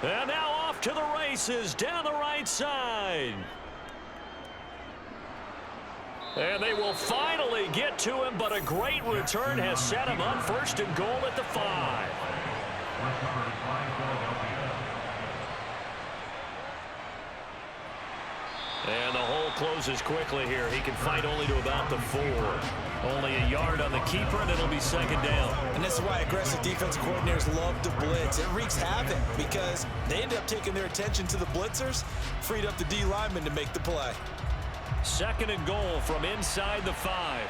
A: And now off to the races down the right side. And they will finally get to him, but a great return has set him up 1st and goal at the 5. And the hole closes quickly here. He can fight only to about the 4. Only a yard on the keeper, and it'll be 2nd down.
D: And this is why aggressive defensive coordinators love to blitz. It wreaks havoc because they end up taking their attention to the blitzers, freed up the D lineman to make the play.
A: 2nd and goal from inside the 5.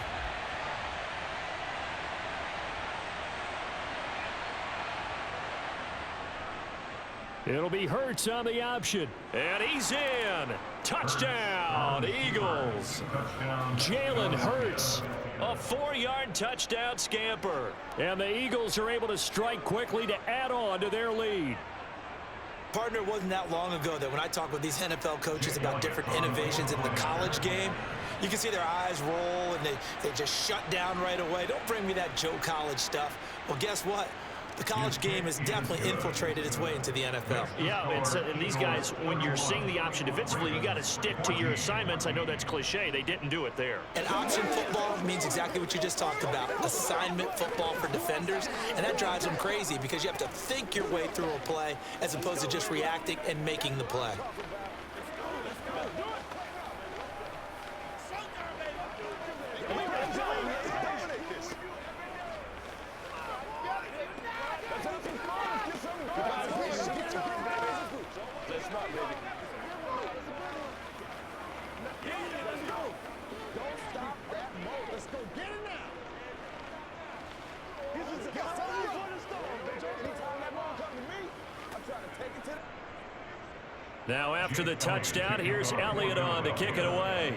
A: It'll be Hurts on the option. And he's in. Touchdown, Eagles. Jalen Hurts, a 4-yard touchdown scamper. And the Eagles are able to strike quickly to add on to their lead.
D: Partner, it wasn't that long ago that when I talk with these NFL coaches about different innovations in the college game, you can see their eyes roll and they just shut down right away. Don't bring me that Joe College stuff. Well, guess what? The college game has definitely infiltrated its way into the NFL.
A: Yeah, and these guys, when you're seeing the option defensively, you got to stick to your assignments. I know that's cliche. They didn't do it there.
D: And option football means exactly what you just talked about, assignment football for defenders, and that drives them crazy because you have to think your way through a play as opposed to just reacting and making the play.
A: Now after the touchdown, here's Elliott on to kick it away.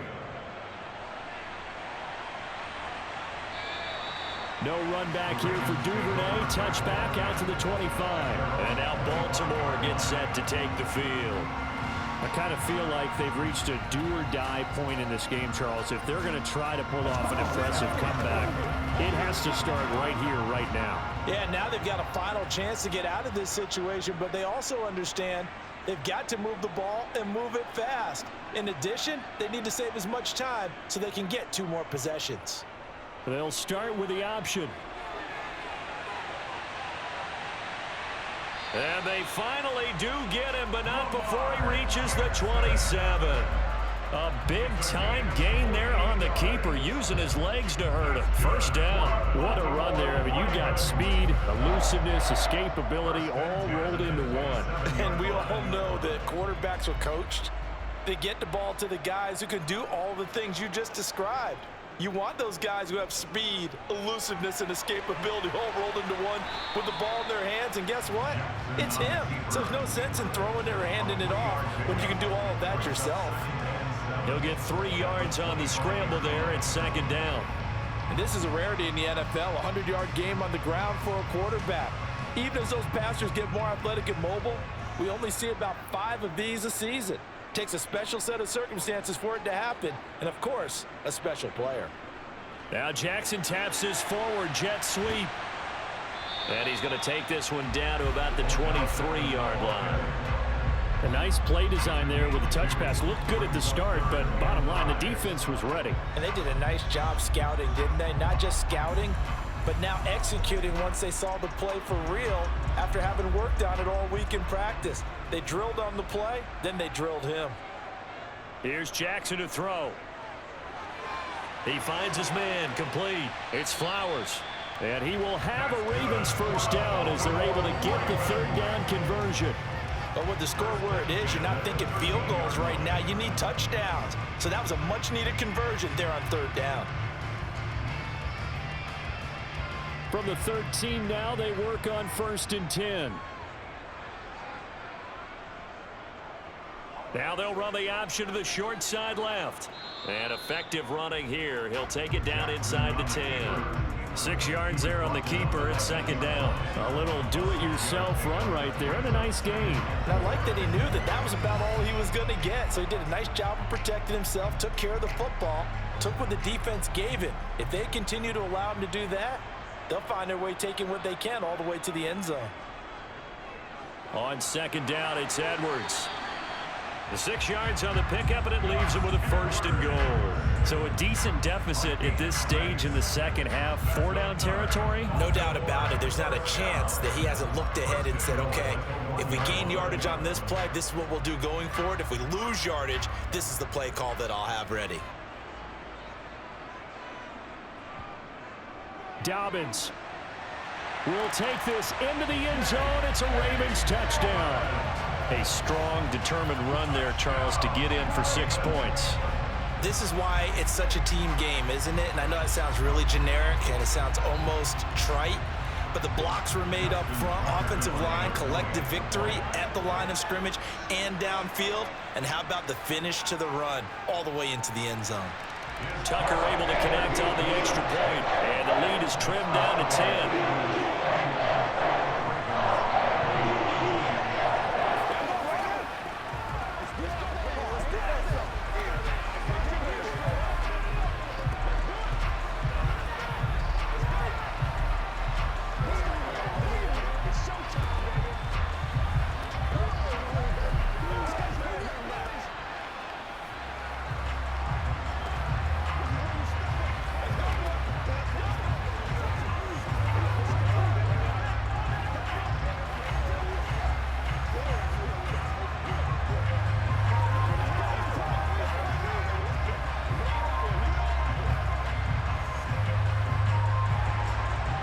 A: No run back here for Duvernay. Touchback out to the 25. And now Baltimore gets set to take the field. I kind of feel like they've reached a do-or-die point in this game, Charles. If they're going to try to pull off an impressive comeback, it has to start right here, right now.
B: Yeah, now they've got a final chance to get out of this situation, but they also understand they've got to move the ball and move it fast. In addition, they need to save as much time so they can get 2 more possessions.
A: They'll start with the option. And they finally do get him, but not before he reaches the 27. A big-time gain there on the keeper, using his legs to hurt him. First down. What a run there. I mean, you got speed, elusiveness, escapability, all rolled into one.
B: And we all know that quarterbacks are coached. They get the ball to the guys who can do all the things you just described. You want those guys who have speed, elusiveness, and escapability all rolled into one with the ball in their hands, and guess what? It's him. So there's no sense in throwing it or handing it off when you can do all of that yourself.
A: He'll get 3 yards on the scramble there at second down.
B: And this is a rarity in the NFL, a 100-yard game on the ground for a quarterback. Even as those passers get more athletic and mobile, we only see about 5 of these a season. Takes a special set of circumstances for it to happen, and of course, a special player.
A: Now Jackson taps this forward jet sweep. And he's going to take this one down to about the 23-yard line. A nice play design there with the touch pass. Looked good at the start, but bottom line, the defense was ready.
B: And they did a nice job scouting, didn't they? Not just scouting, but now executing once they saw the play for real after having worked on it all week in practice. They drilled on the play, then they drilled him.
A: Here's Jackson to throw. He finds his man, complete. It's Flowers. And he will have a Ravens first down as they're able to get the third down conversion.
B: But with the score where it is, you're not thinking field goals right now. You need touchdowns. So that was a much-needed conversion there on third down.
A: From the 13 now, they work on 1st and 10. Now they'll run the option to the short side left. And effective running here. He'll take it down inside the 10. 6 yards there on the keeper at second down. A little do-it-yourself run right there and a nice gain.
B: And I like that he knew that that was about all he was going to get. So he did a nice job of protecting himself, took care of the football, took what the defense gave him. If they continue to allow him to do that, they'll find their way taking what they can all the way to the end zone.
A: On second down, it's Edwards. The 6 yards on the pickup, and it leaves him with a 1st and goal. So a decent deficit at this stage in the second half. 4-down territory?
B: No doubt about it. There's not a chance that he hasn't looked ahead and said, okay, if we gain yardage on this play, this is what we'll do going forward. If we lose yardage, this is the play call that I'll have ready.
A: Dobbins will take this into the end zone. It's a Ravens touchdown. A strong, determined run there, Charles, to get in for 6 points.
B: This is why it's such a team game, isn't it? And I know it sounds really generic and it sounds almost trite, but the blocks were made up front, offensive line, collective victory at the line of scrimmage and downfield. And how about the finish to the run all the way into the end zone?
A: Tucker able to connect on the extra point, and the lead is trimmed down to 10.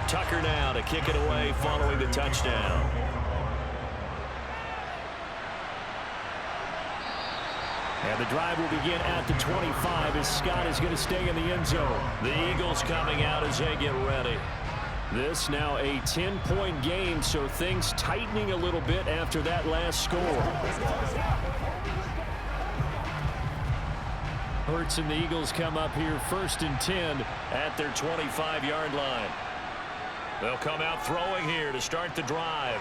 A: Tucker now to kick it away following the touchdown. And the drive will begin at the 25 as Scott is going to stay in the end zone. The Eagles coming out as they get ready. This now a 10-point game, so things tightening a little bit after that last score. Hurts and the Eagles come up here 1st and 10 at their 25-yard line. They'll come out throwing here to start the drive.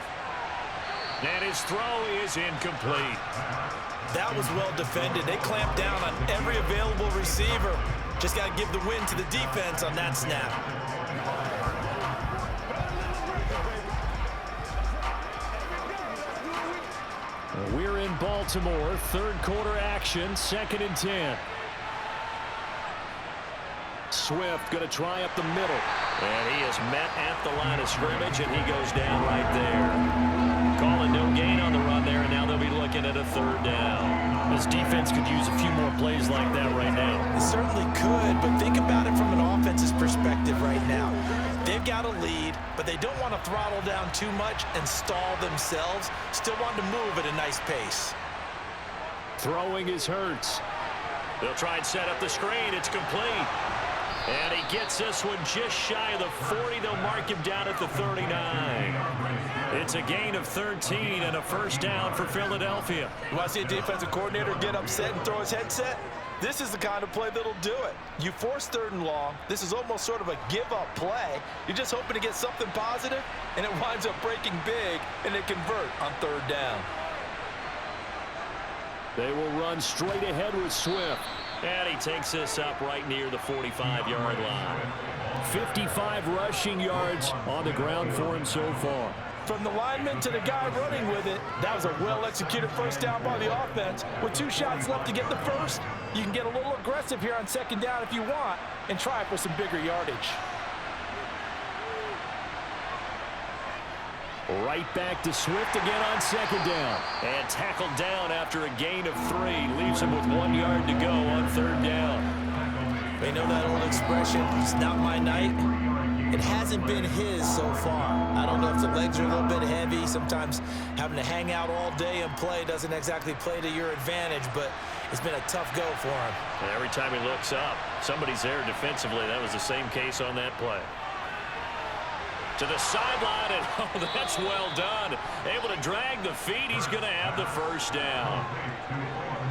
A: And his throw is incomplete.
B: That was well defended. They clamped down on every available receiver. Just got to give the win to the defense on that snap.
A: We're in Baltimore. 3rd quarter action. 2nd and 10. Swift going to try up the middle. And he is met at the line of scrimmage, and he goes down right there. Calling no gain on the run there, and now they'll be looking at a 3rd down. This defense could use a few more plays like that right now.
B: It certainly could, but think about it from an offense's perspective right now. They've got a lead, but they don't want to throttle down too much and stall themselves. Still want to move at a nice pace.
A: Throwing is Hurts. They'll try and set up the screen. It's complete. And he gets this one just shy of the 40. They'll mark him down at the 39. It's a gain of 13 and a first down for Philadelphia.
B: You want to see a defensive coordinator get upset and throw his headset? This is the kind of play that'll do it. You force 3rd and long. This is almost sort of a give-up play. You're just hoping to get something positive, and it winds up breaking big, and they convert on 3rd down.
A: They will run straight ahead with Swift. And he takes this up right near the 45-yard line. 55 rushing yards on the ground for him so far.
B: From the lineman to the guy running with it, that was a well-executed first down by the offense. With 2 shots left to get the first, you can get a little aggressive here on 2nd down if you want and try for some bigger yardage.
A: Right back to Swift again on 2nd down. And tackled down after a gain of 3. Leaves him with 1 yard to go on 3rd down.
B: They know that old expression, it's not my night. It hasn't been his so far. I don't know if the legs are a little bit heavy. Sometimes having to hang out all day and play doesn't exactly play to your advantage, but it's been a tough go for him.
A: And every time he looks up, somebody's there defensively. That was the same case on that play. To the sideline, and oh, that's well done. Able to drag the feet. He's going to have the first down.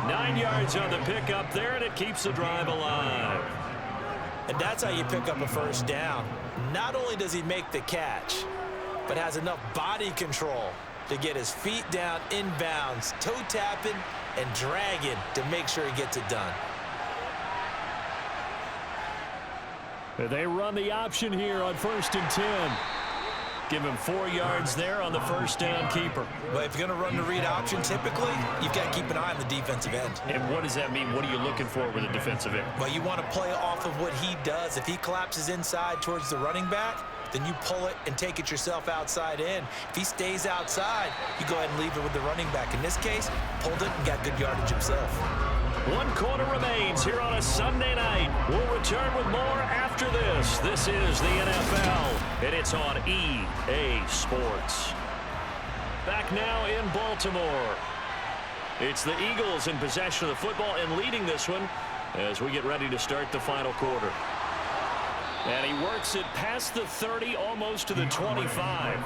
A: 9 yards on the pickup there, and it keeps the drive alive.
B: And that's how you pick up a first down. Not only does he make the catch, but has enough body control to get his feet down inbounds, toe tapping and dragging to make sure he gets it done.
A: They run the option here on 1st and 10. Give him 4 yards there on the first down keeper.
B: But if you're going to run the read option, typically, you've got to keep an eye on the defensive end.
A: And what does that mean? What are you looking for with a defensive end?
B: Well, you want to play off of what he does. If he collapses inside towards the running back, then you pull it and take it yourself outside in. If he stays outside, you go ahead and leave it with the running back. In this case, pulled it and got good yardage himself.
A: 1 quarter remains here on a Sunday night. We'll return with more after this. This is the NFL, and it's on EA Sports. Back now in Baltimore. It's the Eagles in possession of the football and leading this one as we get ready to start the final quarter. And he works it past the 30, almost to the 25.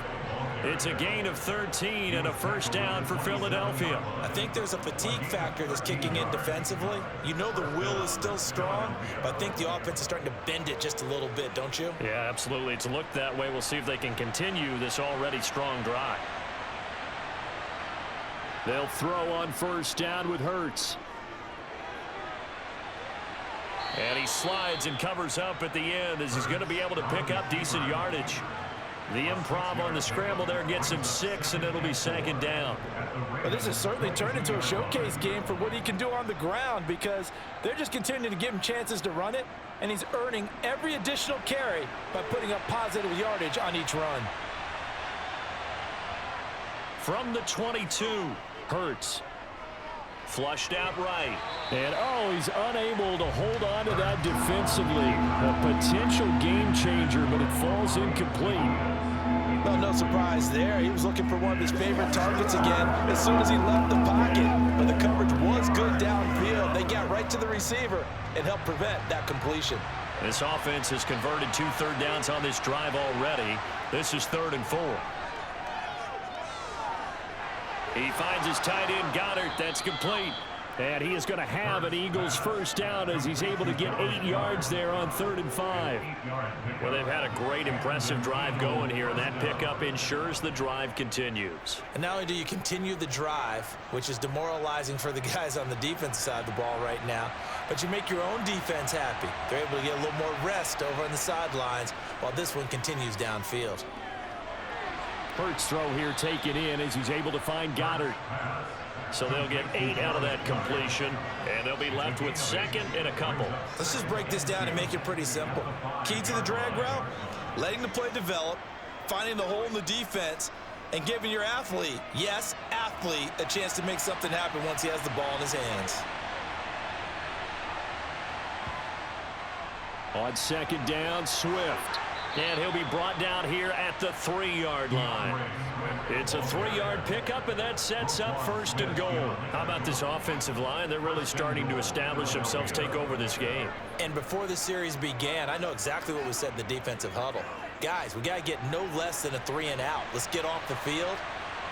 A: It's a gain of 13 and a first down for Philadelphia.
B: I think there's a fatigue factor that's kicking in defensively. You know the will is still strong, but I think the offense is starting to bend it just a little bit, don't you?
A: Yeah, absolutely. It's looked that way. We'll see if they can continue this already strong drive. They'll throw on first down with Hurts. And he slides and covers up at the end as he's going to be able to pick up decent yardage. The improv on the scramble there gets him 6, and it'll be 2nd down.
B: Well, this has certainly turned into a showcase game for what he can do on the ground because they're just continuing to give him chances to run it, and he's earning every additional carry by putting up positive yardage on each run.
A: From the 22, Hurts. Flushed out right. And, oh, he's unable to hold on to that defensively. A potential game changer, but it falls incomplete.
B: Well, no surprise there. He was looking for one of his favorite targets again as soon as he left the pocket. But the coverage was good downfield. They got right to the receiver and helped prevent that completion.
A: This offense has converted 2 third downs on this drive already. This is 3rd and 4. He finds his tight end, Goddard. That's complete. And he is going to have an Eagles first down as he's able to get 8 yards there on 3rd and 5. Well, they've had a great, impressive drive going here, and that pickup ensures the drive continues.
B: And not only do you continue the drive, which is demoralizing for the guys on the defensive side of the ball right now, but you make your own defense happy. They're able to get a little more rest over on the sidelines while this one continues downfield.
A: Hurts throw here taken in as he's able to find Goddard. So they'll get 8 out of that completion, and they'll be left with 2nd and a couple.
B: Let's just break this down and make it pretty simple. Key to the drag route, letting the play develop, finding the hole in the defense, and giving your athlete, yes, athlete, a chance to make something happen once he has the ball in his hands.
A: On 2nd down, Swift. And he'll be brought down here at the 3-yard line. It's a 3-yard pickup, and that sets up 1st and goal. How about this offensive line? They're really starting to establish themselves, take over this game.
D: And before the series began, I know exactly what was said in the defensive huddle. Guys, we got to get no less than a 3-and-out. Let's get off the field.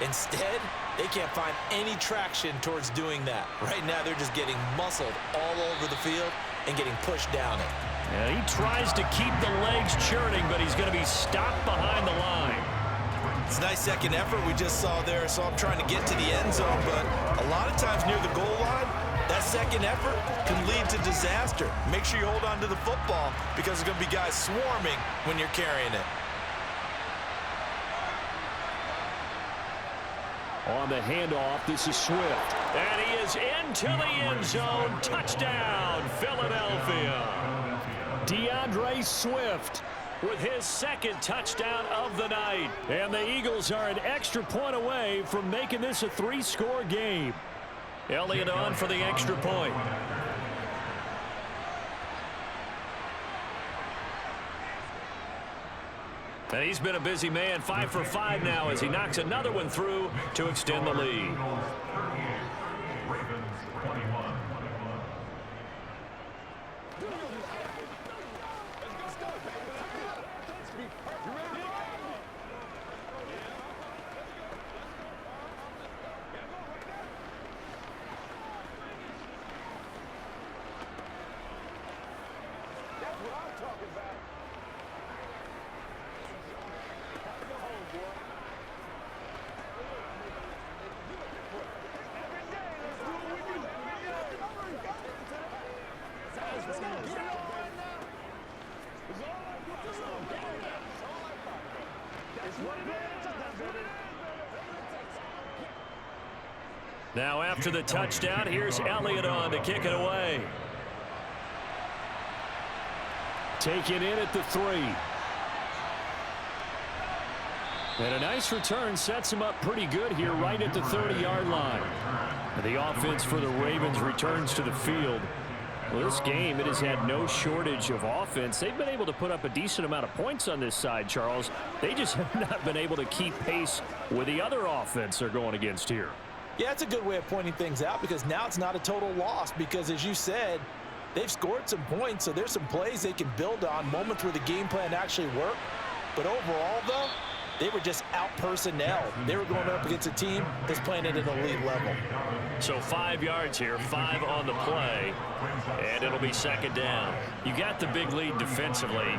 D: Instead, they can't find any traction towards doing that. Right now, they're just getting muscled all over the field and getting pushed down it.
A: Yeah, he tries to keep the legs churning, but he's going to be stopped behind the line.
D: It's a nice second effort we just saw there, so I'm trying to get to the end zone, but a lot of times near the goal line, that second effort can lead to disaster. Make sure you hold on to the football because there's going to be guys swarming when you're carrying it.
A: On the handoff, this is Swift. And he is into the end zone. Touchdown, Philadelphia. DeAndre Swift with his 2nd touchdown of the night. And the Eagles are an extra point away from making this a 3-score game. Elliott on for the extra point. And he's been a busy man, 5 for 5 now as he knocks another one through to extend the lead.
C: Ravens 21.
E: That's what I'm talking about.
A: Now after the touchdown, here's Elliott on to kick it away. Taken in at the 3. And a nice return sets him up pretty good here right at the 30-yard line. And the offense for the Ravens returns to the field. Well, this game, it has had no shortage of offense. They've been able to put up a decent amount of points on this side, Charles. They just have not been able to keep pace with the other offense they're going against here.
D: Yeah, it's a good way of pointing things out because now it's not a total loss because, as you said, they've scored some points, so there's some plays they can build on, moments where the game plan actually worked. But overall, though, they were just out-personnel. They were going up against a team that's playing at an elite level.
A: So 5 yards here, 5 on the play, and it'll be 2nd down. You got the big lead defensively,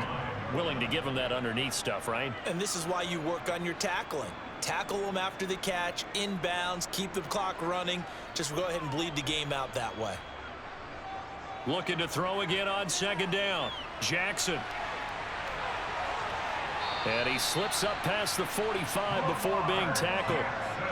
A: willing to give them that underneath stuff, right?
D: And this is why you work on your tackling. Tackle them after the catch, inbounds, keep the clock running. Just go ahead and bleed the game out that way.
A: Looking to throw again on 2nd down. Jackson. And he slips up past the 45 before being tackled.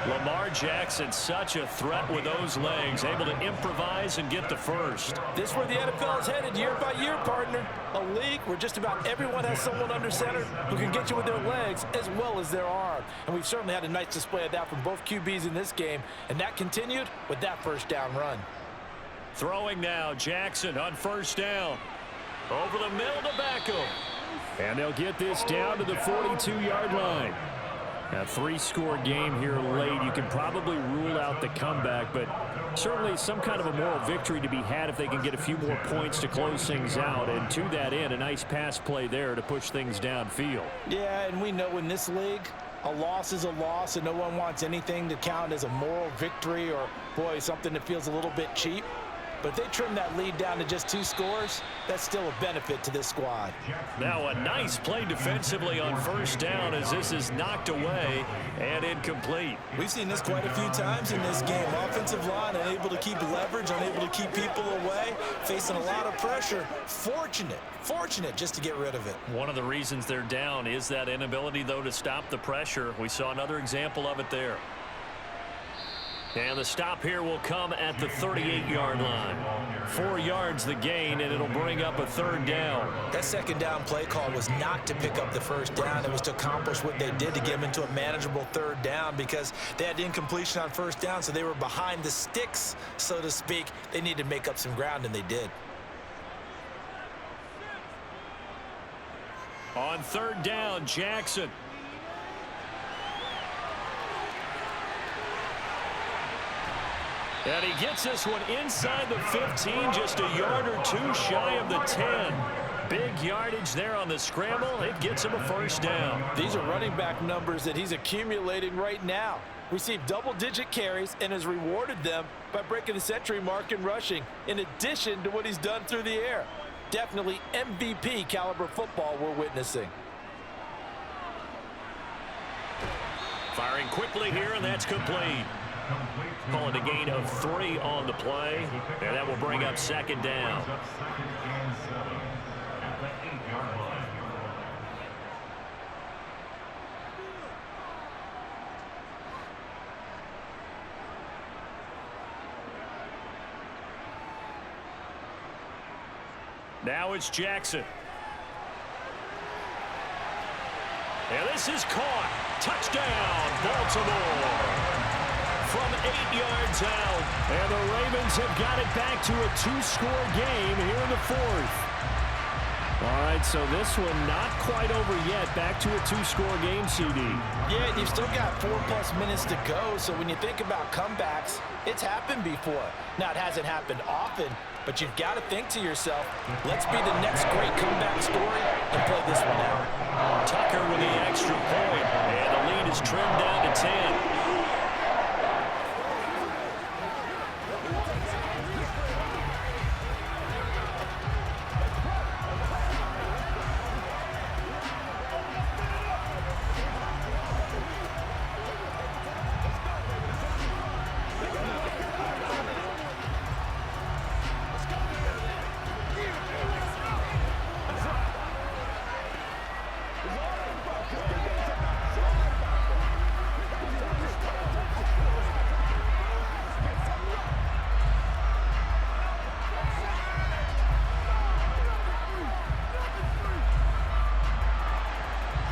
A: Lamar Jackson, such a threat with those legs, able to improvise and get the first.
B: This is where the NFL is headed year by year, partner. A league where just about everyone has someone under center who can get you with their legs as well as their arm. And we've certainly had a nice display of that from both QBs in this game, and that continued with that 1st down run.
A: Throwing now, Jackson on 1st down. Over the middle to Beckham. And they'll get this down to the 42-yard line. A 3-score game here late. You can probably rule out the comeback, but certainly some kind of a moral victory to be had if they can get a few more points to close things out. And to that end, a nice pass play there to push things downfield.
B: Yeah, and we know in this league, a loss is a loss, and no one wants anything to count as a moral victory or, boy, something that feels a little bit cheap. But if they trim that lead down to just 2 scores, that's still a benefit to this squad.
A: Now a nice play defensively on 1st down as this is knocked away and incomplete.
D: We've seen this quite a few times in this game. Offensive line unable to keep leverage, unable to keep people away, facing a lot of pressure. Fortunate just to get rid of it.
A: One of the reasons they're down is that inability, though, to stop the pressure. We saw another example of it there. And the stop here will come at the 38-yard line. 4 yards the gain, and it'll bring up a 3rd down.
D: That 2nd down play call was not to pick up the 1st down. It was to accomplish what they did to get them into a manageable 3rd down because they had incompletion on 1st down, so they were behind the sticks, so to speak. They needed to make up some ground, and they did.
A: On third down, Jackson. And he gets this one inside the 15, just a yard or two shy of the 10. Big yardage there on the scramble. It gets him a first down.
B: These are running back numbers that he's accumulating right now. Received double-digit carries and has rewarded them by breaking the century mark in rushing, in addition to what he's done through the air. Definitely MVP caliber football we're witnessing.
A: Firing quickly here, and that's complete. Call it a gain of 3 on the play, and that will bring up second down. Now it's Jackson. And this is caught. Touchdown, Baltimore. From 8 yards out. And the Ravens have got it back to a 2-score game here in the 4th. All right, so this one not quite over yet. Back to a 2-score game, CD.
B: Yeah, you've still got 4+ minutes to go, so when you think about comebacks, it's happened before. Now, it hasn't happened often, but you've got to think to yourself, let's be the next great comeback story and play this one out.
A: Tucker with the extra point, and the lead is trimmed down to 10.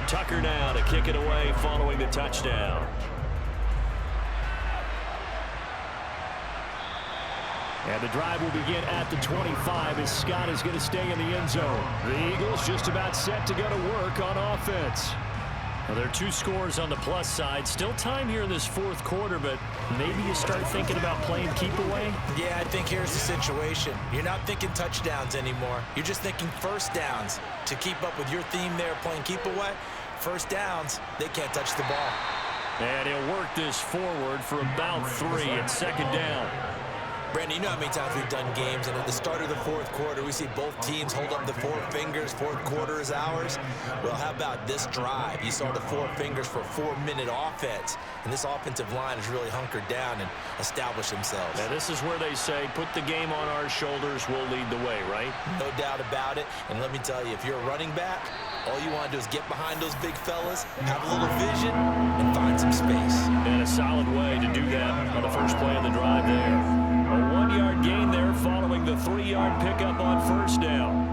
A: Tucker now to kick it away following the touchdown. And the drive will begin at the 25 as Scott is going to stay in the end zone. The Eagles just about set to go to work on offense. Well, there are 2 scores on the plus side. Still time here in this 4th quarter, but maybe you start thinking about playing keep away?
B: Yeah, I think here's the situation. You're not thinking touchdowns anymore. You're just thinking first downs. To keep up with your theme there, playing keep away, first downs, they can't touch the ball.
A: And he'll work this forward for about 3 at second down.
B: Brandon, you know how many times we've done games, and at the start of the 4th quarter, we see both teams hold up the 4 fingers, 4th quarter is ours. Well, how about this drive? You saw the 4 fingers for a 4-minute offense, and this offensive line has really hunkered down and established themselves.
A: Now, this is where they say, put the game on our shoulders, we'll lead the way, right?
B: No doubt about it, and let me tell you, if you're a running back, all you want to do is get behind those big fellas, have a little vision, and find some space.
A: And a solid way to do that on the first play of the drive there. A 1-yard gain there following the 3-yard pickup on first down.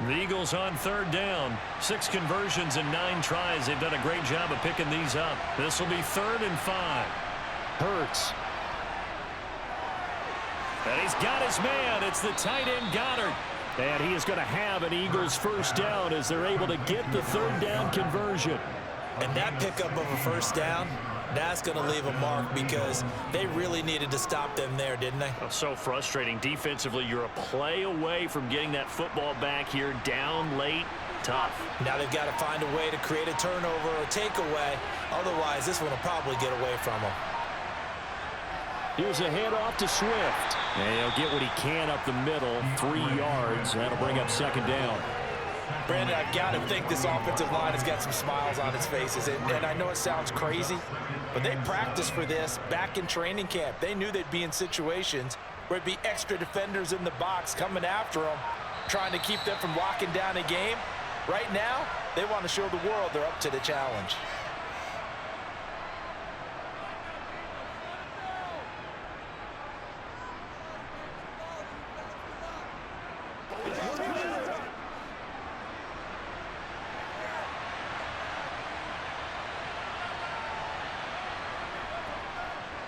A: The Eagles on third down. 6 conversions and 9 tries. They've done a great job of picking these up. This will be 3rd and 5. Hurts. And he's got his man. It's the tight end Goddard. And he is going to have an Eagles first down as they're able to get the 3rd down conversion.
B: And that pickup of a first down, that's going to leave a mark because they really needed to stop them there, didn't they?
A: Oh, so frustrating. Defensively, you're a play away from getting that football back here down late. Tough.
B: Now they've got to find a way to create a turnover or takeaway. Otherwise, this one will probably get away from them.
A: Here's a handoff to Swift. And he'll get what he can up the middle. 3 yards. That'll bring up second down.
B: Brandon, I've got to think this offensive line has got some smiles on its faces. And I know it sounds crazy, but they practiced for this back in training camp. They knew they'd be in situations where it'd be extra defenders in the box coming after them, trying to keep them from locking down a game. Right now, they want to show the world they're up to the challenge.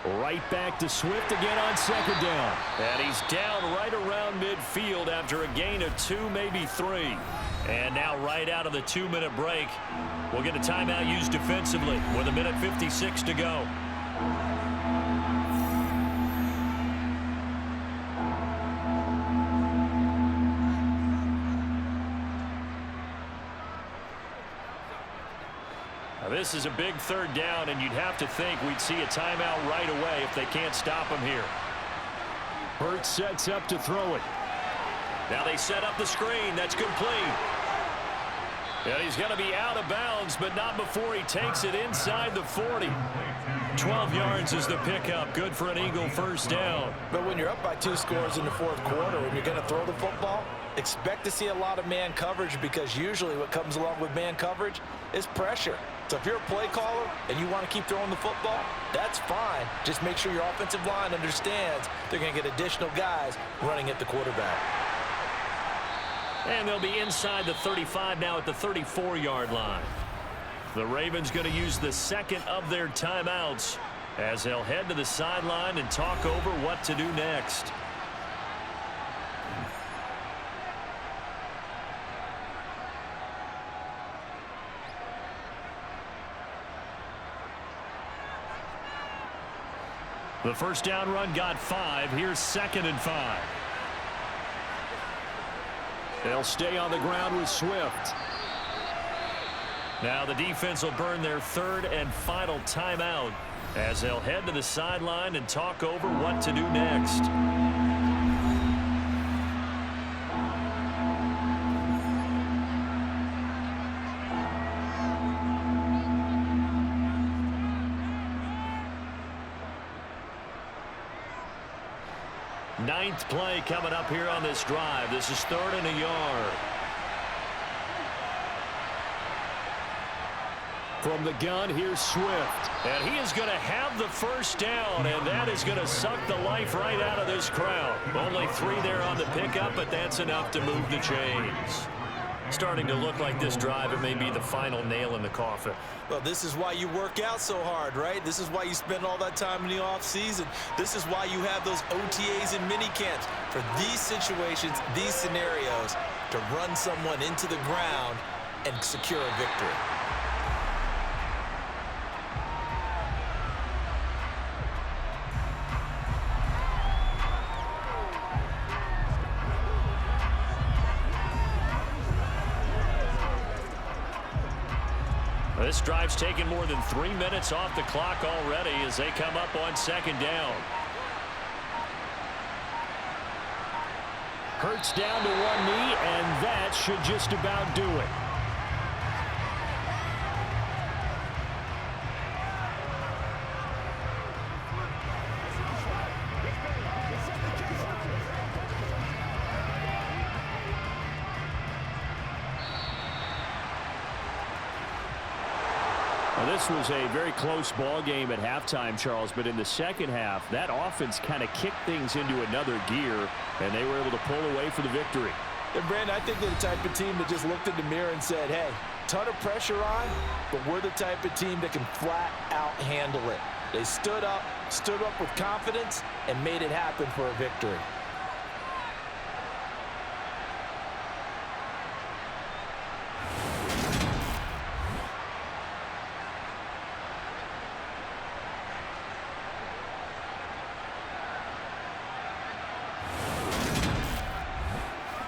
A: Right back to Swift again on second down. And he's down right around midfield after a gain of 2, maybe 3. And now right out of the 2-minute break, we'll get a timeout used defensively with 1:56 to go. Now this is a big third down, and you'd have to think we'd see a timeout right away if they can't stop him here. Hurts sets up to throw it. Now they set up the screen. That's complete. And he's going to be out of bounds, but not before he takes it inside the 40. 12 yards is the pickup. Good for an Eagle first down.
B: But when you're up by 2 scores in the 4th quarter and you're going to throw the football, expect to see a lot of man coverage, because usually what comes along with man coverage is pressure. So if you're a play caller and you want to keep throwing the football, that's fine. Just make sure your offensive line understands they're going to get additional guys running at the quarterback.
A: And they'll be inside the 35 now at the 34-yard line. The Ravens going to use the second of their timeouts as they'll head to the sideline and talk over what to do next. The first down run got 5. Here's 2nd and 5. They'll stay on the ground with Swift. Now the defense will burn their 3rd and final timeout as they'll head to the sideline and talk over what to do next. Ninth play coming up here on this drive. This is 3rd and a yard. From the gun, here's Swift. And he is going to have the first down, and that is going to suck the life right out of this crowd. Only 3 there on the pickup, but that's enough to move the chains. Starting to look like this drive, it may be the final nail in the coffin.
B: Well, this is why you work out so hard, right? This is why you spend all that time in the offseason. This is why you have those OTAs and mini camps, for these situations, these scenarios, to run someone into the ground and secure a victory.
A: This drive's taken more than 3 minutes off the clock already as they come up on 2nd down. Hurts down to one knee, and that should just about do it. This was a very close ball game at halftime, Charles, but in the second half, that offense kind of kicked things into another gear, and they were able to pull away for the victory.
B: And Brandon, I think they're the type of team that just looked in the mirror and said, hey, ton of pressure on, but we're the type of team that can flat out handle it. They stood up with confidence, and made it happen for a victory.